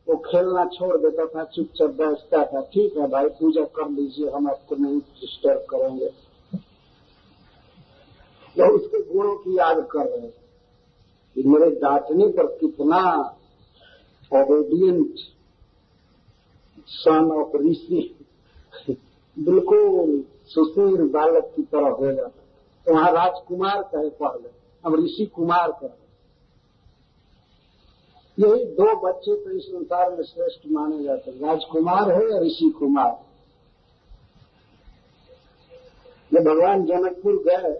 वो खेलना छोड़ देता था, चुपचाप बैठता था। ठीक है भाई, पूजा कर लीजिए, हम आपको नहीं डिस्टर्ब करेंगे। तो उसके गुणों की याद कर रहे हैं कि मेरे डांटने पर कितना ओबेडिएंट सन ऑफ ऋषि, बिल्कुल सुशील बालक की तरह हो जाता। तो वहां राजकुमार कहे पहले, अब ऋषि कुमार कहे। यही दो बच्चे तो इस संसार में श्रेष्ठ माने जाते हैं, राजकुमार है या ऋषि कुमार। जब भगवान जनकपुर गए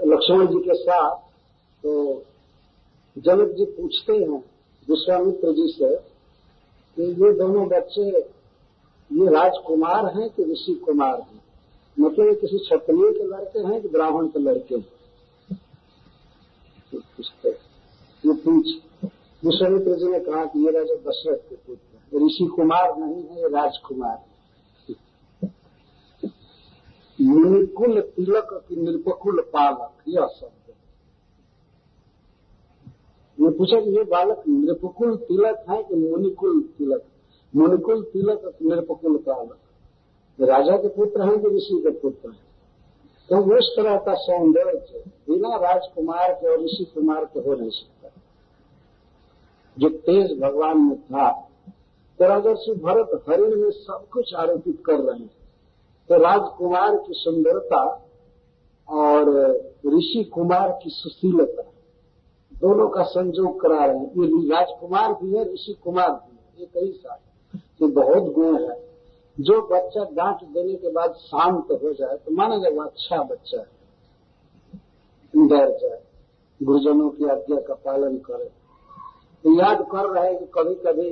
लक्ष्मण जी के साथ, तो जनक जी पूछते हैं विश्वामित्र जी से कि ये दोनों बच्चे ये राजकुमार हैं कि ऋषि कुमार हैं, मतलब ये किसी क्षत्रिय के लड़के हैं कि ब्राह्मण के लड़के हैं। पूछते ये पूछ विश्वामित्र जी ने कहा कि ये राजा दशरथ के पुत्र है, ऋषि कुमार नहीं है, ये राजकुमार है। मुनिकुल तिलक की निरपकुल पालक, यह शब्द ये पूछा कि ये बालक निरपकुल तिलक है कि मुनिकुल तिलक। मुनिकुल तिलक निरपकुल पालक, राजा के पुत्र हैं कि ऋषि के पुत्र हैं। तो उस तरह का सौंदर्य बिना राजकुमार के और ऋषि कुमार के हो नहीं सकता, जो तेज भगवान में था। तो राजर्षि भरत हरिण में सब कुछ आरोपित कर रहे हैं। तो राजकुमार की सुंदरता और ऋषि कुमार की सुशीलता दोनों का संयोग करा रहे हैं। ये राजकुमार भी है, ऋषि कुमार भी है, ये कई सारे ये बहुत गुण है। जो बच्चा डांट देने के बाद शांत हो जाए तो माना जाएगा अच्छा बच्चा है, डर जाए, गुरुजनों की आज्ञा का पालन करे। तो याद कर रहे हैं कि कभी कभी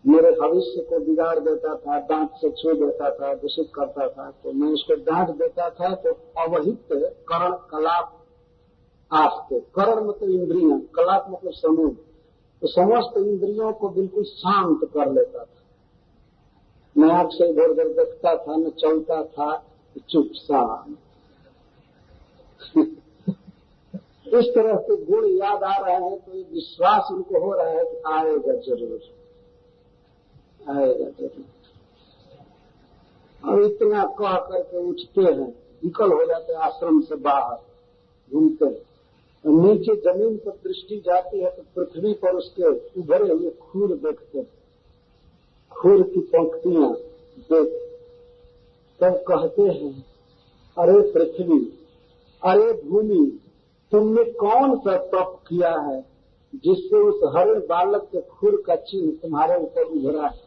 मेरे भविष्य को बिगाड़ देता था, दांत से छू देता था, दूषित करता था, तो मैं उसको डांट देता था तो अवहित करण कलाप आस्ते, करण मतलब इंद्रियां, कलाप मतलब समूह, तो समस्त इंद्रियों को बिल्कुल शांत कर लेता था। न आंख से इधर उधर देखता था, न चलता था, चुप शांत। इस तरह के गुण याद आ रहे हैं तो ये विश्वास उनको हो रहा है कि आएगा जरूर, आएगा जरूर। और इतना कह करके उठते हैं, निकल हो जाते हैं आश्रम से बाहर, घूमते हैं। नीचे जमीन पर दृष्टि जाती है तो पृथ्वी पर उसके उभरे हुए खूर देखते हैं, खूर की पंक्तियां देख, तब कहते हैं अरे पृथ्वी, अरे भूमि, तुमने कौन सा तप किया है जिससे उस हरे बालक के खूर का चिन्ह तुम्हारे ऊपर उभरा है।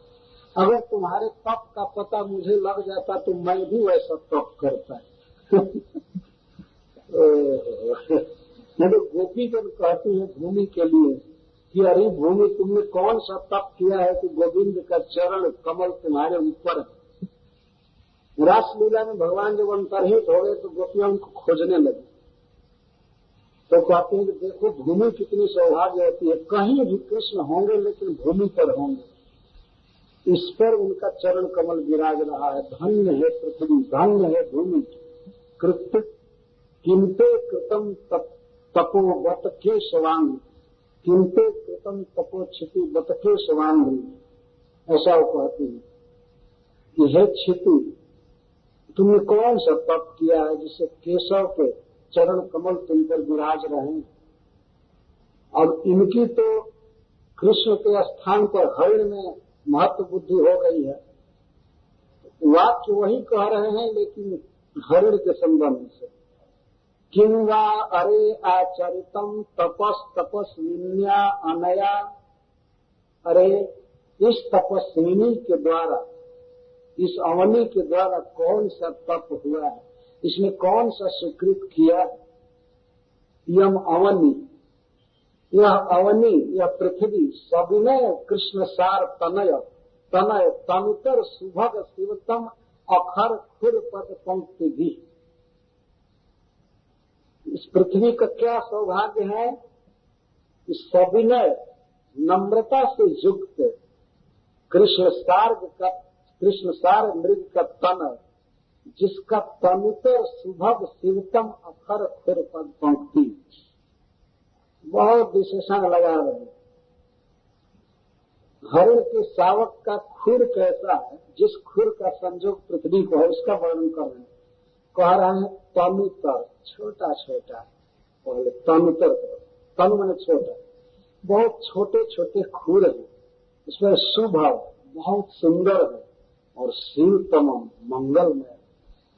अगर तुम्हारे तप का पता मुझे लग जाता तो मैं भी वैसा तप करता। तो गोपीगण कहती है भूमि के लिए कि अरे भूमि, तुमने कौन सा तप किया है कि गोविंद का चरण कमल तुम्हारे ऊपर है। रासलीला में भगवान जब अंतर्हित हो गए तो गोपियां उनको खोजने लगी, तो कहते हैं कि देखो भूमि कितनी सौभाग्य होती है, कहीं भी कृष्ण होंगे लेकिन भूमि पर होंगे, इस पर उनका चरण कमल विराज रहा है। धन्य है पृथ्वी, धन्य है भूमि, कृत किंते कृतम तपो बत के शवांग, किंते कृतम तपो क्षिति बत के शवांग, ऐसा वो कहती है कि हे क्षिति, तुमने कौन सा तप किया है जिससे केशव के चरण कमल तुम पर विराज रहे। अब इनकी तो कृष्ण के स्थान पर हरिण में महत्व बुद्धि हो गई है, वाक्य वही कह रहे हैं लेकिन हरिण के संबंध से। किं वा अरे आचरितम तपस तपस्विन्या अनया, अरे इस तपस्विनी के द्वारा, इस अवनी के द्वारा कौन सा तप हुआ है, इसने कौन सा स्वीकृत किया है। यम अवनी, यह अवनी, यह पृथ्वी सविनय कृष्ण सार तनय, तनय तनुतर सुभग शिवतम अखर खुर पद पंक्ति भी। इस पृथ्वी का क्या सौभाग्य है, इस सविनय नम्रता से युक्त कृष्ण सार मृग का तन, जिसका तनुतर सुभग शिवतम अखर खुर पद पंक्ति, बहुत विशेषण लगा रहे हैं। हरिण के शावक का खुर कैसा है, जिस खुर का संयोग पृथ्वी को है उसका वर्णन कर रहे हैं। कह रहे हैं तनुतर, छोटा छोटा, पहले तनुतर, तनु मैंने छोटा, बहुत छोटे छोटे खुर है, इसमें शुभ बहुत सुंदर है, और शिवतम मंगल में,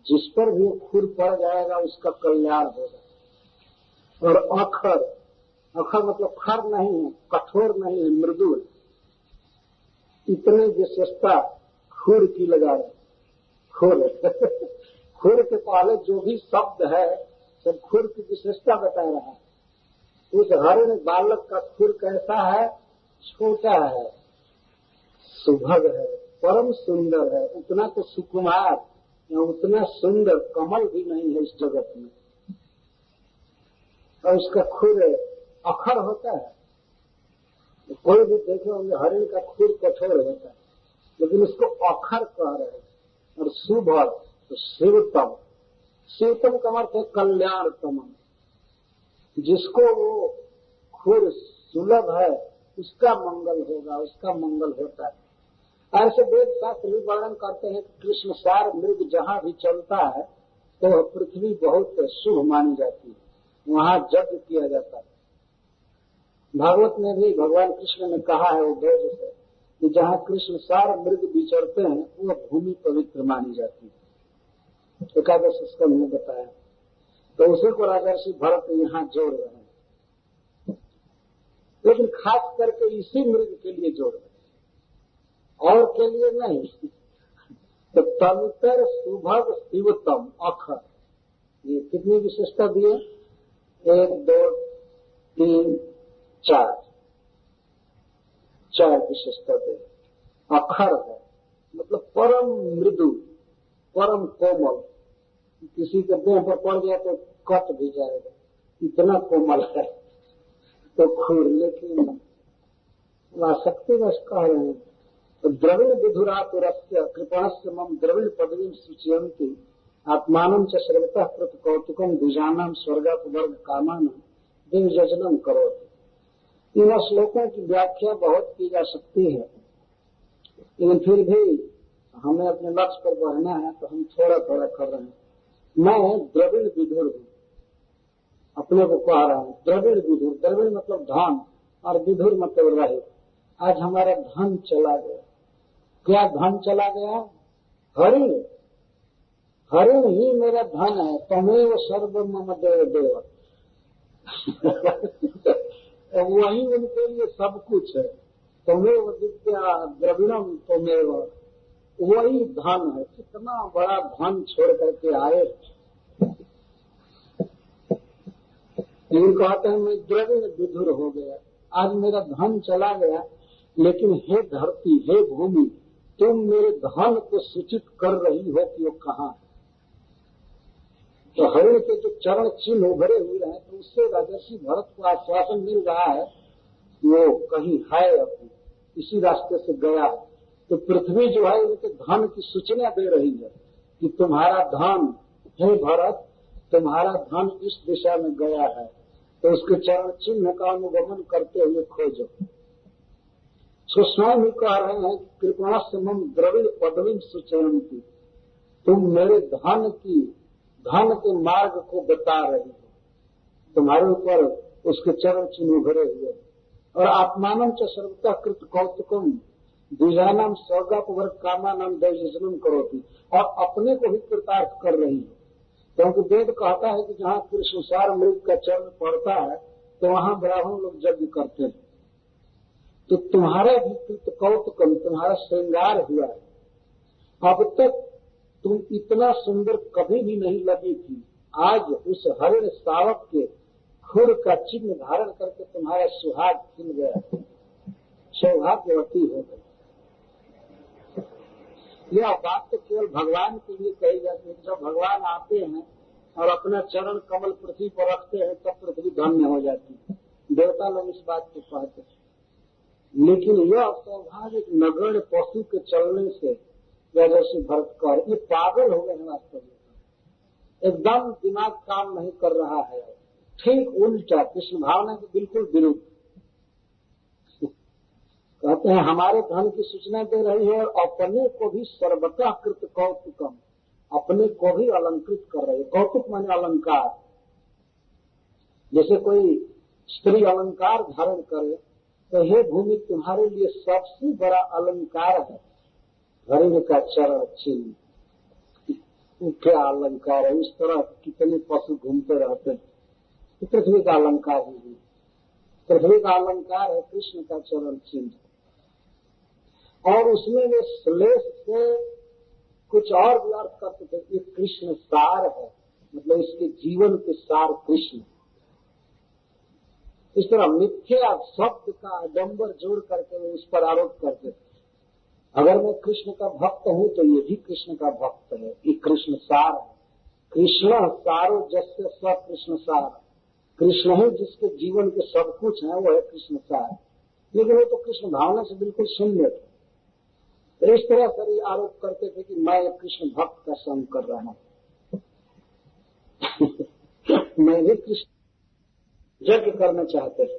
जिस पर भी खुर पड़ जाएगा उसका कल्याण होगा। और अखर, अखर मतलब खर नहीं है, कठोर नहीं है, मृदु है। इतने विशेषता खुर की लगा रहे, खुर खुर के पहले जो भी शब्द है सब खुर की विशेषता बता रहा है। उस हरिण बालक का खुर कैसा है? छोटा है, सुभग है, परम सुंदर है। उतना तो सुकुमार या उतना सुंदर कमल भी नहीं है इस जगत में। और उसका खुर अखर होता है। कोई भी देखे होंगे हरिण का खुर कठोर होता है, लेकिन उसको अखर कह रहे हैं। और सुभग तो शिवतम, शिवतम का अर्थ है कल्याणतम। जिसको वो खुर सुलभ है उसका मंगल होगा, उसका मंगल होता है। ऐसे वेद शास्त्र भी वर्णन करते हैं कि कृष्णसार मृग जहां भी चलता है तो पृथ्वी बहुत शुभ मानी जाती है, वहां यज्ञ किया जाता है। भागवत में भी भगवान कृष्ण ने कहा है उद्धव से कि जहां कृष्णसार मृग विचरते हैं वो भूमि पवित्र मानी जाती है। एकादश स्कंध में बताया, तो उसी को राजर्षि भरत यहाँ जोड़ रहे हैं, लेकिन खास करके इसी मृग के लिए जोड़ रहे हैं, और के लिए नहीं। तो तवितर सुभग शिवतम अखर, ये कितनी विशेषता दिए? 1 2 3 4 विशेषता दे। अखर है मतलब परम मृदु, परम कोमल। किसी के देह पर पड़ गया तो कट भी जाएगा, इतना कोमल है तो खुर। लेकिन आसक्ति वश कह रहे हैं तो द्रविण विधुरातुरस्य कृपणस्य मम द्रविण पदवीं सूचयन्ति आत्मानं च सर्वतः कृत कौतुकम द्विजानां स्वर्गापवर्ग कामानं देवयजनम करोति। इन श्लोकों की व्याख्या बहुत की जा सकती है, लेकिन फिर भी हमें अपने लक्ष्य पर बढ़ना है तो हम थोड़ा थोड़ा कर रहे हैं। मैं द्रविड़ विधुर हूँ, अपने को कह रहा हूँ द्रविड़ विधुर। द्रविड़ मतलब धन और विधुर मतलब रहित। आज हमारा धन चला गया। क्या धन चला गया? हरिण, हरिण ही मेरा धन है। तमेव सर्व मम देव देव वही उनके लिए सब कुछ है। तमेव विद्या द्रविणम तमेव, वही धन है। कितना बड़ा धन छोड़ करके आए। लेकिन कहते हैं मैं द्रविण विधुर हो गया, आज मेरा धन चला गया। लेकिन हे धरती, हे भूमि, तुम मेरे धन को सूचित कर रही हो कि वो कहाँ है। तो हरिण के जो चरण चिन्ह उभरे हुए हैं तो उससे राजर्षि भरत को आश्वासन मिल रहा है वो कहीं है, अभी इसी रास्ते से गया है। तो पृथ्वी जो है उनके धन की सूचना दे रही है कि तुम्हारा धन, हे भरत, तुम्हारा धन इस दिशा में गया है, तो उसके चरण चिन्ह का अनुगमन करते हुए खोजो। स्वयं ही कह रहे हैं कि कृपणस्य मम द्रविड़ पदवीं सूचयन्ति, तुम मेरे धन के मार्ग को बता रही हो। तुम्हारे ऊपर उसके चरण चिन्ह उभरे हुए। और आत्मानं च सर्वतः कृत कौतुकम द्विजानां स्वर्गापवर्ग कामानां दैवयजनम करोति, और अपने को भी कृतार्थ कर रही हो। क्योंकि वेद कहता है कि जहाँ कृष्णसार मृग का चरण पड़ता है तो वहाँ ब्राह्मण लोग यज्ञ करते हैं। तो तुम्हारा भी कृत कौतुकम, तुम्हारा श्रृंगार हुआ है। अब तक तुम इतना सुंदर कभी भी नहीं लगी थी। आज उस हरिण शावक के खुर का चिन्ह धारण करके तुम्हारा सुहाग खिल गया, सौभाग्यवती हो गई। यह बात तो केवल भगवान के लिए कही जाती है। जब भगवान आते हैं और अपना चरण कमल पृथ्वी पर रखते हैं तब पृथ्वी धन्य हो जाती है। देवता लोग इस बात को कहते हैं। लेकिन यह सौभाग्य एक नगण्य पशु के चलने से राजर्षि भरत कर, ये पागल हो गए हैं वास्तव में। एकदम दिमाग काम नहीं कर रहा है, ठीक उल्टा, कृष्ण भावना के बिल्कुल विरुद्ध। कहते हैं हमारे धन की सूचना दे रही है और अपने को भी सर्वतः कृत कौतुकम, अपने को भी अलंकृत कर रही है। कौतुक माने अलंकार। जैसे कोई स्त्री अलंकार धारण करे तो हे भूमि, तुम्हारे लिए सबसे बड़ा अलंकार है हरिण का चरण चिन्ह, क्या अलंकार है। उस तरह कितने पशु घूमते रहते हैं। पृथ्वी का अलंकार नहीं, पृथ्वी का अलंकार है कृष्ण का चरण चिन्ह। और उसमें वे श्लेष से कुछ और भी अर्थ करते थे। ये कृष्ण सार है, मतलब इसके जीवन के सार कृष्ण। इस तरह मिथ्या शब्द का आडंबर जोड़ करके वे उस पर आरोप करते थे। अगर मैं कृष्ण का भक्त हूं तो ये भी कृष्ण का भक्त है, ये कृष्ण सार है। कृष्ण सारो जस्य स कृष्ण सार, कृष्ण ही जिसके जीवन के सब कुछ है वो है कृष्ण सार। लेकिन वो तो कृष्ण भावना से बिल्कुल शून्य थे। तो इस तरह से आरोप करते थे कि मैं कृष्ण भक्त का संग कर रहा हूं। मैं भी कृष्ण यज्ञ करना चाहते हैं,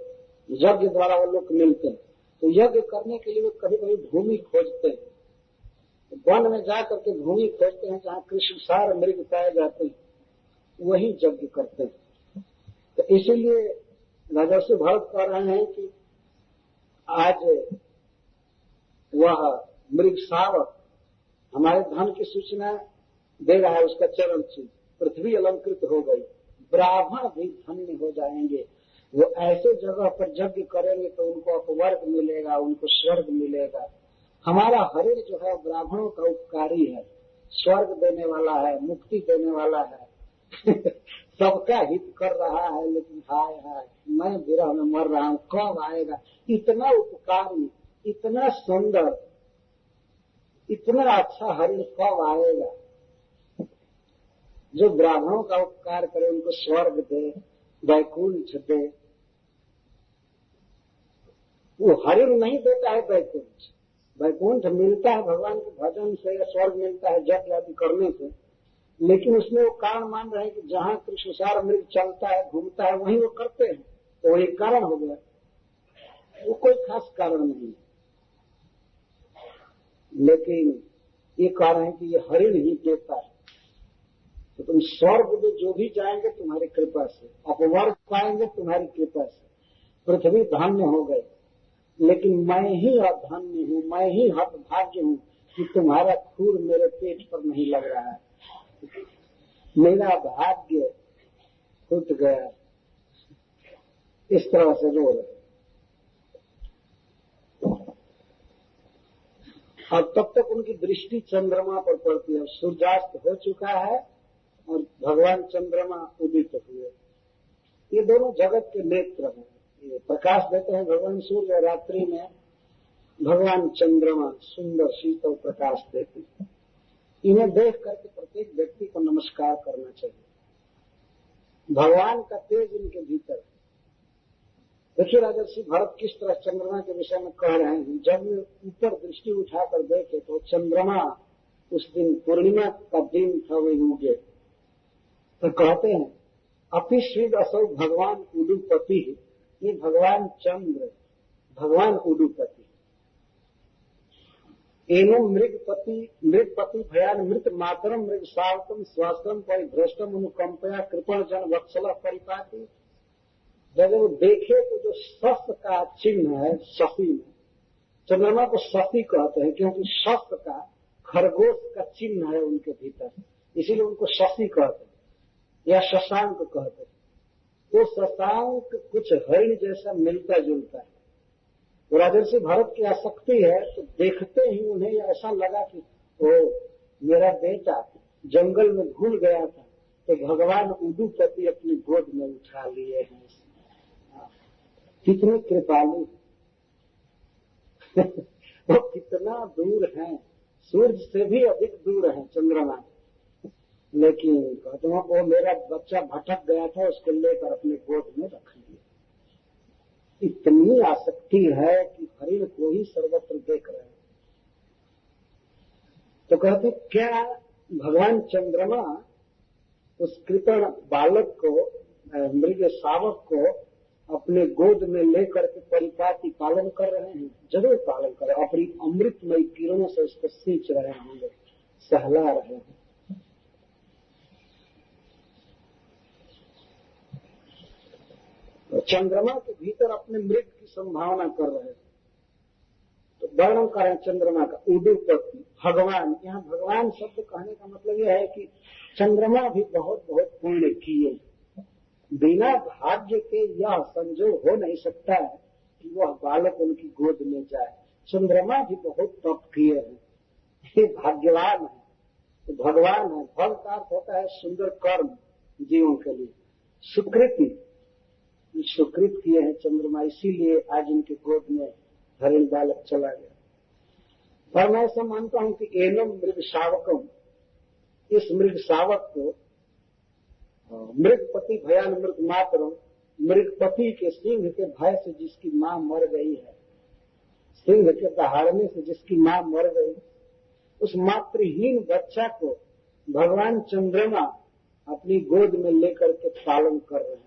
यज्ञ द्वारा वो लोग मिलते हैं। तो यज्ञ करने के लिए वो कभी कभी भूमि खोजते हैं, वन में जा करके भूमि खोजते हैं जहाँ कृष्ण सार मृग पाए जाते हैं, वही यज्ञ करते हैं। तो इसीलिए राजर्षि भरत कह रहे हैं कि आज वह मृग सावक हमारे धन की सूचना दे रहा है, उसका चरण चिन्ह। पृथ्वी अलंकृत हो गई, ब्राह्मण भी धन्य हो जाएंगे। वो ऐसे जगह पर यज्ञ करेंगे तो उनको अपवर्ग मिलेगा, उनको स्वर्ग मिलेगा। हमारा हरिण जो है ब्राह्मणों का उपकारी है, स्वर्ग देने वाला है, मुक्ति देने वाला है। सबका हित कर रहा है, लेकिन हाय हाय मैं विरह में मर रहा हूं, कब आएगा। इतना उपकारी, इतना सुंदर, इतना अच्छा हरिण कब आएगा जो ब्राह्मणों का उपकार करे, उनको स्वर्ग दे, वैकुंठ दे। वो हरिण नहीं देता है वैकुंठ। वैकुंठ मिलता है भगवान के भजन से, या स्वर्ग मिलता है यज्ञ आदि करने से। लेकिन उसमें वो कारण मान रहे हैं कि जहाँ कृष्णसार मृग चलता है, घूमता है, वहीं वो करते हैं, तो वो एक कारण हो गया। वो कोई खास कारण नहीं, लेकिन ये कारण है कि ये हरिण ही देता है। तो तुम स्वर्ग में जो भी जाएंगे तुम्हारी कृपा से, अपवर्ग पाएंगे तुम्हारी कृपा से, पृथ्वी धन्य हो गई। लेकिन मैं ही अधन्य हूँ, मैं ही हतभाग्य हूँ कि तुम्हारा खूर मेरे पेट पर नहीं लग रहा है। मेरा भाग्य टूट गया। इस तरह से रो रहे। और तब तक उनकी दृष्टि चंद्रमा पर पड़ती है। सूर्यास्त हो चुका है और भगवान चंद्रमा उदित हुए। ये दोनों जगत के नेत्र हैं, ये प्रकाश देते हैं भगवान सूर्य, और रात्रि में भगवान चंद्रमा सुंदर शीतल प्रकाश देते हैं। इन्हें देख करके प्रत्येक व्यक्ति को नमस्कार करना चाहिए। भगवान का तेज इनके भीतर है। देखिए राजर्षि भरत किस तरह चंद्रमा के विषय में कह रहे हैं। जब वे ऊपर दृष्टि उठाकर देखे तो चंद्रमा उस दिन पूर्णिमा का दिन था, वे उगे। तो कहते हैं अपिश्विद असौ भगवान उडुपति, ये भगवान चंद्र, भगवान उडुपति। एवं मृगपति भयान मृत मातरम मृग सावतम स्वास्थ्यम परिभ्रष्टम अनुकंपया कृपण जन वत्सला परिपाति। जब वो देखे तो जो शस्त्र का चिन्ह है, शशि में, चंद्रमा को शशि कहते हैं क्योंकि शस्त्र का, खरगोश का चिन्ह है उनके भीतर, इसीलिए उनको शशि कहते हैं या शशांक कहते हैं। तो शशांक कुछ हरिण जैसा मिलता जुलता है। तो राजर्षि भरत की आसक्ति है, तो देखते ही उन्हें ऐसा लगा कि ओ मेरा बेटा जंगल में भूल गया था, तो भगवान उडुपति अपनी गोद में उठा लिए हैं। कितने कृपालु। वो कितना दूर है, सूर्य से भी अधिक दूर है चंद्रमा। लेकिन कहते हैं वो मेरा बच्चा भटक गया था, उसको लेकर अपने गोद में रख लिया। इतनी आसक्ति है कि हरिण को ही सर्वत्र देख रहे हैं। तो कहते क्या भगवान चंद्रमा उस कृपण बालक को, मृग शावक को अपने गोद में लेकर के परिपाटी पालन कर रहे हैं? जरूर पालन कर रहे हैं। अपनी अमृतमय किरणों से उसको सींच रहे हैं, सहला रहे हैं। चंद्रमा के भीतर अपने मृग की संभावना कर रहे थे। तो वर्णन करें चंद्रमा का उडुपति, भगवान, यहाँ भगवान शब्द कहने का मतलब यह है कि चंद्रमा भी बहुत बहुत पुण्य किए। बिना भाग्य के यह संजोग हो नहीं सकता है कि वह बालक उनकी गोद में जाए। चंद्रमा भी बहुत तप किए हैं, ये भाग्यवान है, तो भगवान है। भव का अर्थ होता है सुंदर कर्म जीवन के लिए, सुकृति, सुकृत किए हैं चंद्रमा, इसीलिए आज उनके गोद में हरिण बालक चला गया। पर मैं ऐसा मानता हूं कि एनम मृग शावकम, इस मृग शावक को मृगपति भयान मृग मातरम, मृगपति के सिंह के भय से जिसकी मां मर गई है, सिंह के दहाड़ने से जिसकी मां मर गई, उस मातृहीन बच्चा को भगवान चंद्रमा अपनी गोद में लेकर के पालन कर रहे हैं।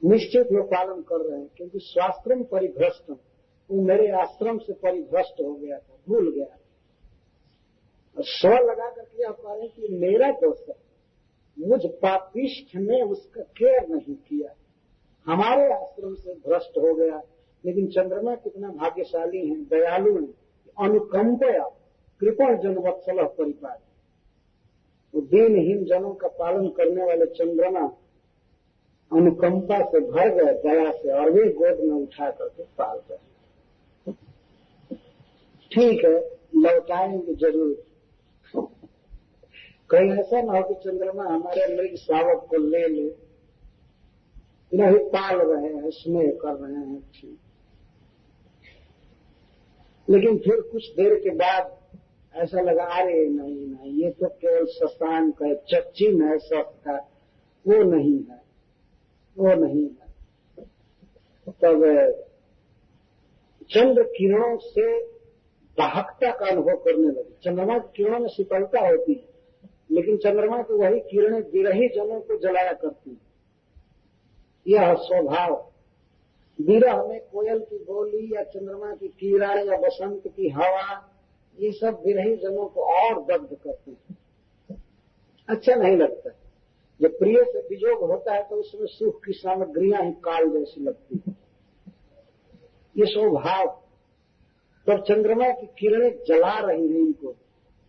निश्चित वो पालन कर रहे हैं, क्योंकि स्वाश्रम परिभ्रष्टम, वो मेरे आश्रम से परिभ्रष्ट हो गया था, भूल गया और स्व लगा करके आप कह रहे हैं कि मेरा दोष है, मुझ पापिष्ठ ने उसका केयर नहीं किया, हमारे आश्रम से भ्रष्ट हो गया। लेकिन चंद्रमा कितना भाग्यशाली है, दयालु है, अनुकंपया कृपण जनवत्सल परिपाल, तो दीनहीन जनों का पालन करने वाले चंद्रमा अनुकंपा से भर गए, दया से, और वे गोद में उठा करके पाल गए। ठीक है, लौटाएंगे जरूर। कहीं ऐसा ना हो कि चंद्रमा हमारे मृग शावक को ले ले, नहीं पाल रहे हैं, स्नेह कर रहे हैं, ठीक। लेकिन फिर कुछ देर के बाद ऐसा लगा, अरे नहीं नहीं, ये तो केवल शशांक है, चच्चिन है सबका, वो नहीं है, वो नहीं है। तब चंद्र किरणों से दाहकता का अनुभव करने लगे। चंद्रमा की किरणों में शीतलता होती है, लेकिन चंद्रमा की वही किरणें विरही जनों को जलाया करती है। यह स्वभाव, विरह में कोयल की बोली या चंद्रमा की किरण या बसंत की हवा, ये सब विरही जनों को और दग्ध करते हैं, अच्छा नहीं लगता। जब प्रिय से वियोग होता है तो उसमें सुख की सामग्रियां ही काल जैसी लगती है, ये स्वभाव। तब चंद्रमा की किरणें जला रही हैं इनको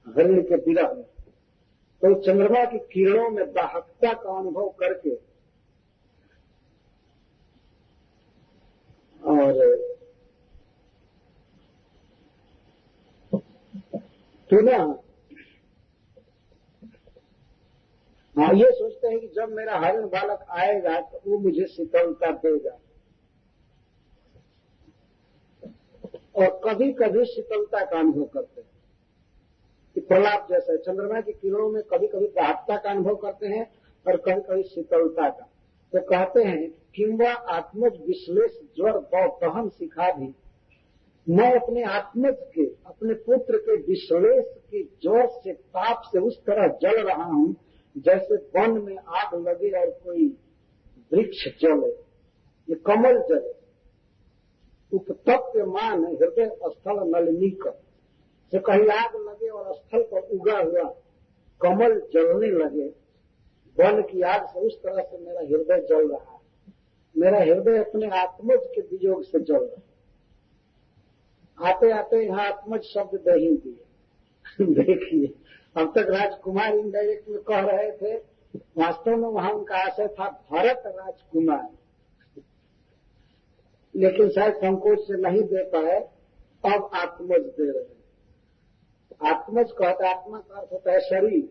हरिण के विरह में, तो चंद्रमा की किरणों में दाहकता का अनुभव करके और पुनः ये सोचते हैं कि जब मेरा हरिण बालक आएगा तो वो मुझे शीतलता देगा, और कभी कभी शीतलता का अनुभव करते हैं कि प्रलाप जैसा है। चंद्रमा की किरणों में कभी कभी दाहकता का अनुभव करते हैं और कभी कभी शीतलता का। तो कहते हैं किंवा आत्मज विश्लेष ज्वर दहन सिखा भी, मैं अपने आत्मज के, अपने पुत्र के विश्लेष के ज्वर से, ताप से उस तरह जल रहा हूं जैसे वन में आग लगे और कोई वृक्ष जले, ये कमल जले। उपतप्य मान हृदय स्थल नलिनीक, से कहीं आग लगे और स्थल पर उगा हुआ कमल जलने लगे, वन की आग से, उस तरह से मेरा हृदय जल रहा है। मेरा हृदय अपने आत्मज के वियोग से जल रहा है। आते आते यहाँ आत्मज शब्द दे ही दिए। देखिए, अब तक राजकुमार इनडायरेक्ट में कह रहे थे, वास्तव में वहां उनका आशय था भरत राजकुमार, लेकिन शायद संकोच से नहीं दे पाए, अब आत्मज दे रहे हैं। आत्मज कहता, आत्मा का अर्थ होता है शरीर,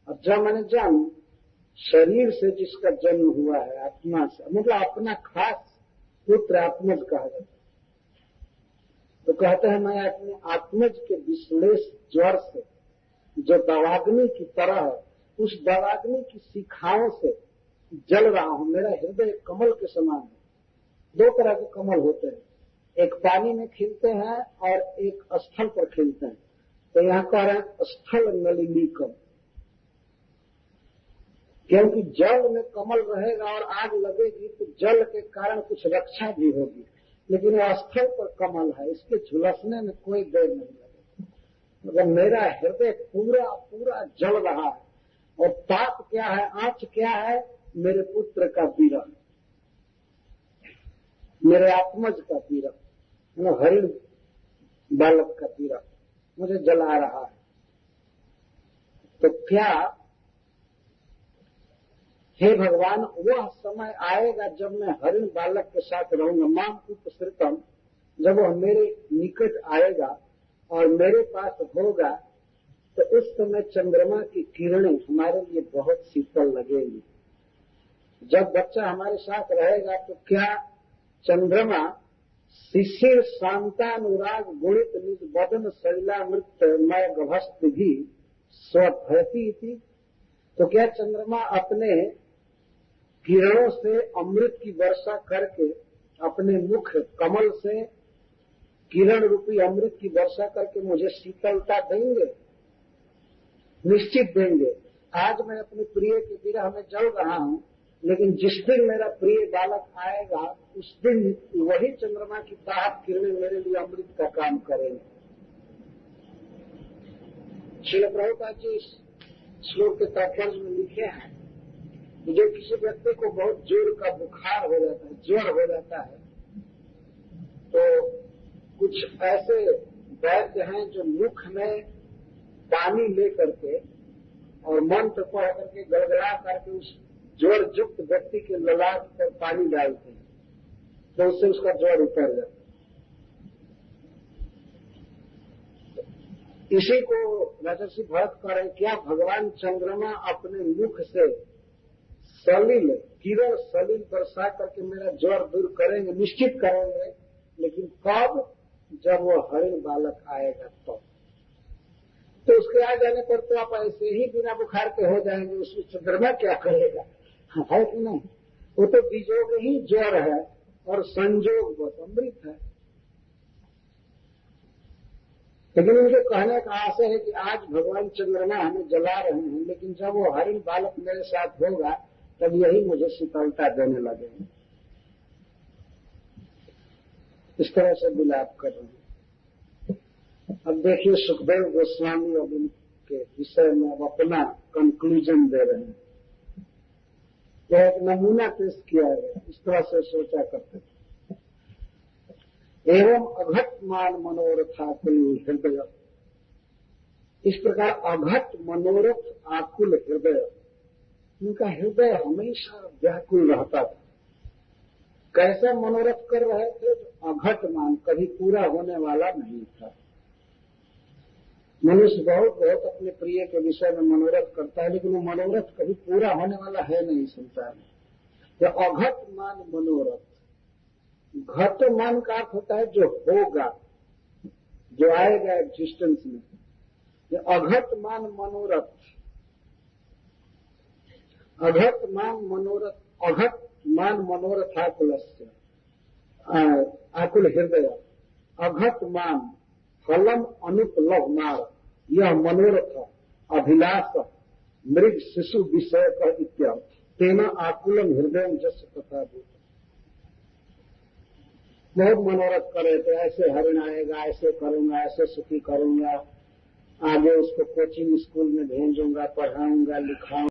और जब मैंने जन्म, शरीर से जिसका जन्म हुआ है, आत्मा से, मतलब अपना खास पुत्र आत्मज कहा जाता है। तो कहते हैं मैं अपने आत्मज के विश्लेष ज्वर से, जो दवाग्नि की तरह है, उस दवाग्नि की शिखाओं से जल रहा हूं। मेरा हृदय कमल के समान है। दो तरह के कमल होते हैं, एक पानी में खिलते हैं और एक स्थल पर खिलते हैं। तो यहाँ कह रहे हैं स्थल नलिनीकम, क्योंकि जल में कमल रहेगा और आग लगेगी तो जल के कारण कुछ रक्षा भी होगी, लेकिन वह स्थल पर कमल है, इसके झुलसने में कोई देर नहीं लगेगा। मतलब मेरा हृदय पूरा पूरा जल रहा है, और ताप क्या है, आंच क्या है, मेरे पुत्र का विरह, मेरे आत्मज का विरह, हरिण बालक का विरह। मुझे जला रहा है, तो क्या हे भगवान वह समय आएगा जब मैं हरिण बालक के साथ रहूंगा, माम उपसृतम, जब वह मेरे निकट आएगा और मेरे पास होगा, तो उस समय चंद्रमा की किरणें हमारे लिए बहुत शीतल लगेंगी। जब बच्चा हमारे साथ रहेगा तो क्या चंद्रमा शिशिर शांतानुराग गुणित निज बदन शैलामृत मय गभस्त भी स्वभयती थी, तो क्या चंद्रमा अपने किरणों से अमृत की वर्षा करके, अपने मुख कमल से किरण रूपी अमृत की वर्षा करके मुझे शीतलता देंगे? निश्चित देंगे। आज मैं अपने प्रिय के विरह में जल रहा हूं, लेकिन जिस दिन मेरा प्रिय बालक आएगा उस दिन वही चंद्रमा की दाहक किरणें मेरे लिए अमृत का काम करेंगे। श्रील प्रभुपाद जी इस श्लोक के तात्पर्य में लिखे हैं, जो किसी व्यक्ति को बहुत जोर का बुखार हो जाता है, ज्वर हो जाता है, तो कुछ ऐसे वैद्य हैं जो मुख में पानी ले करके और मंत्र पढ़ करके गड़गड़ा करके उस ज्वर युक्त व्यक्ति के ललाट पर पानी डालते हैं, तो उससे उसका ज्वर उतर जाता है। इसी को राजर्षि भरत कह रहे, क्या भगवान चंद्रमा अपने मुख से सलिल किरण सलिल बरसा करके मेरा ज्वर दूर करेंगे? निश्चित करेंगे, लेकिन कब? जब वो हरिण बालक आएगा तो उसके आ जाने पर तो आप ऐसे ही बिना बुखार के हो जाएंगे, उसमें चंद्रमा क्या करेगा? है कि नहीं? वो तो बीजोग ही ज्वर है और संजोग बस अमृत है। लेकिन उनके कहने का आशय है कि आज भगवान चंद्रमा हमें जला रहे हैं, लेकिन जब वो हरिण बालक मेरे साथ होगा तब यही मुझे शीतलता देने लगेंगे। इस तरह से विलाप कर रहे हैं। अब देखिए सुखदेव गोस्वामी अब इनके विषय में अब अपना कंक्लूजन दे रहे हैं। यह एक नमूना पेश किया है, इस तरह से सोचा करते थे। एवं अघट मान मनोरथ आकुल हृदय, इस प्रकार अघट मनोरथ आकुल हृदय, उनका हृदय हमेशा व्याकुल रहता था। कैसा मनोरथ कर रहे थे? जो अघट मान, कभी पूरा होने वाला नहीं था। मनुष्य बहुत बहुत अपने प्रिय के विषय में मनोरथ करता है, लेकिन वो मनोरथ कभी पूरा होने वाला है नहीं संसार में। यह अघट मान मनोरथ, घट मान का अर्थ होता है जो होगा, जो आएगा एग्जिस्टेंस में। यह अघट मान मनोरथ, अघट मान मनोरथ, अघट मान मनोरथ आकुलस्य आकुल हृदय, अघट मान फलम अनुपलभमार, यह मनोरथ अभिलाष मृग शिशु विषय का इत्यादि, तेना आकुलम हृदय जस तथा भूत। बहुत मनोरथ कर रहे थे, ऐसे हरिण आएगा, ऐसे करूंगा, ऐसे सुखी करूंगा, आगे उसको कोचिंग स्कूल में भेजूंगा, पढ़ाऊंगा, लिखाऊंगा।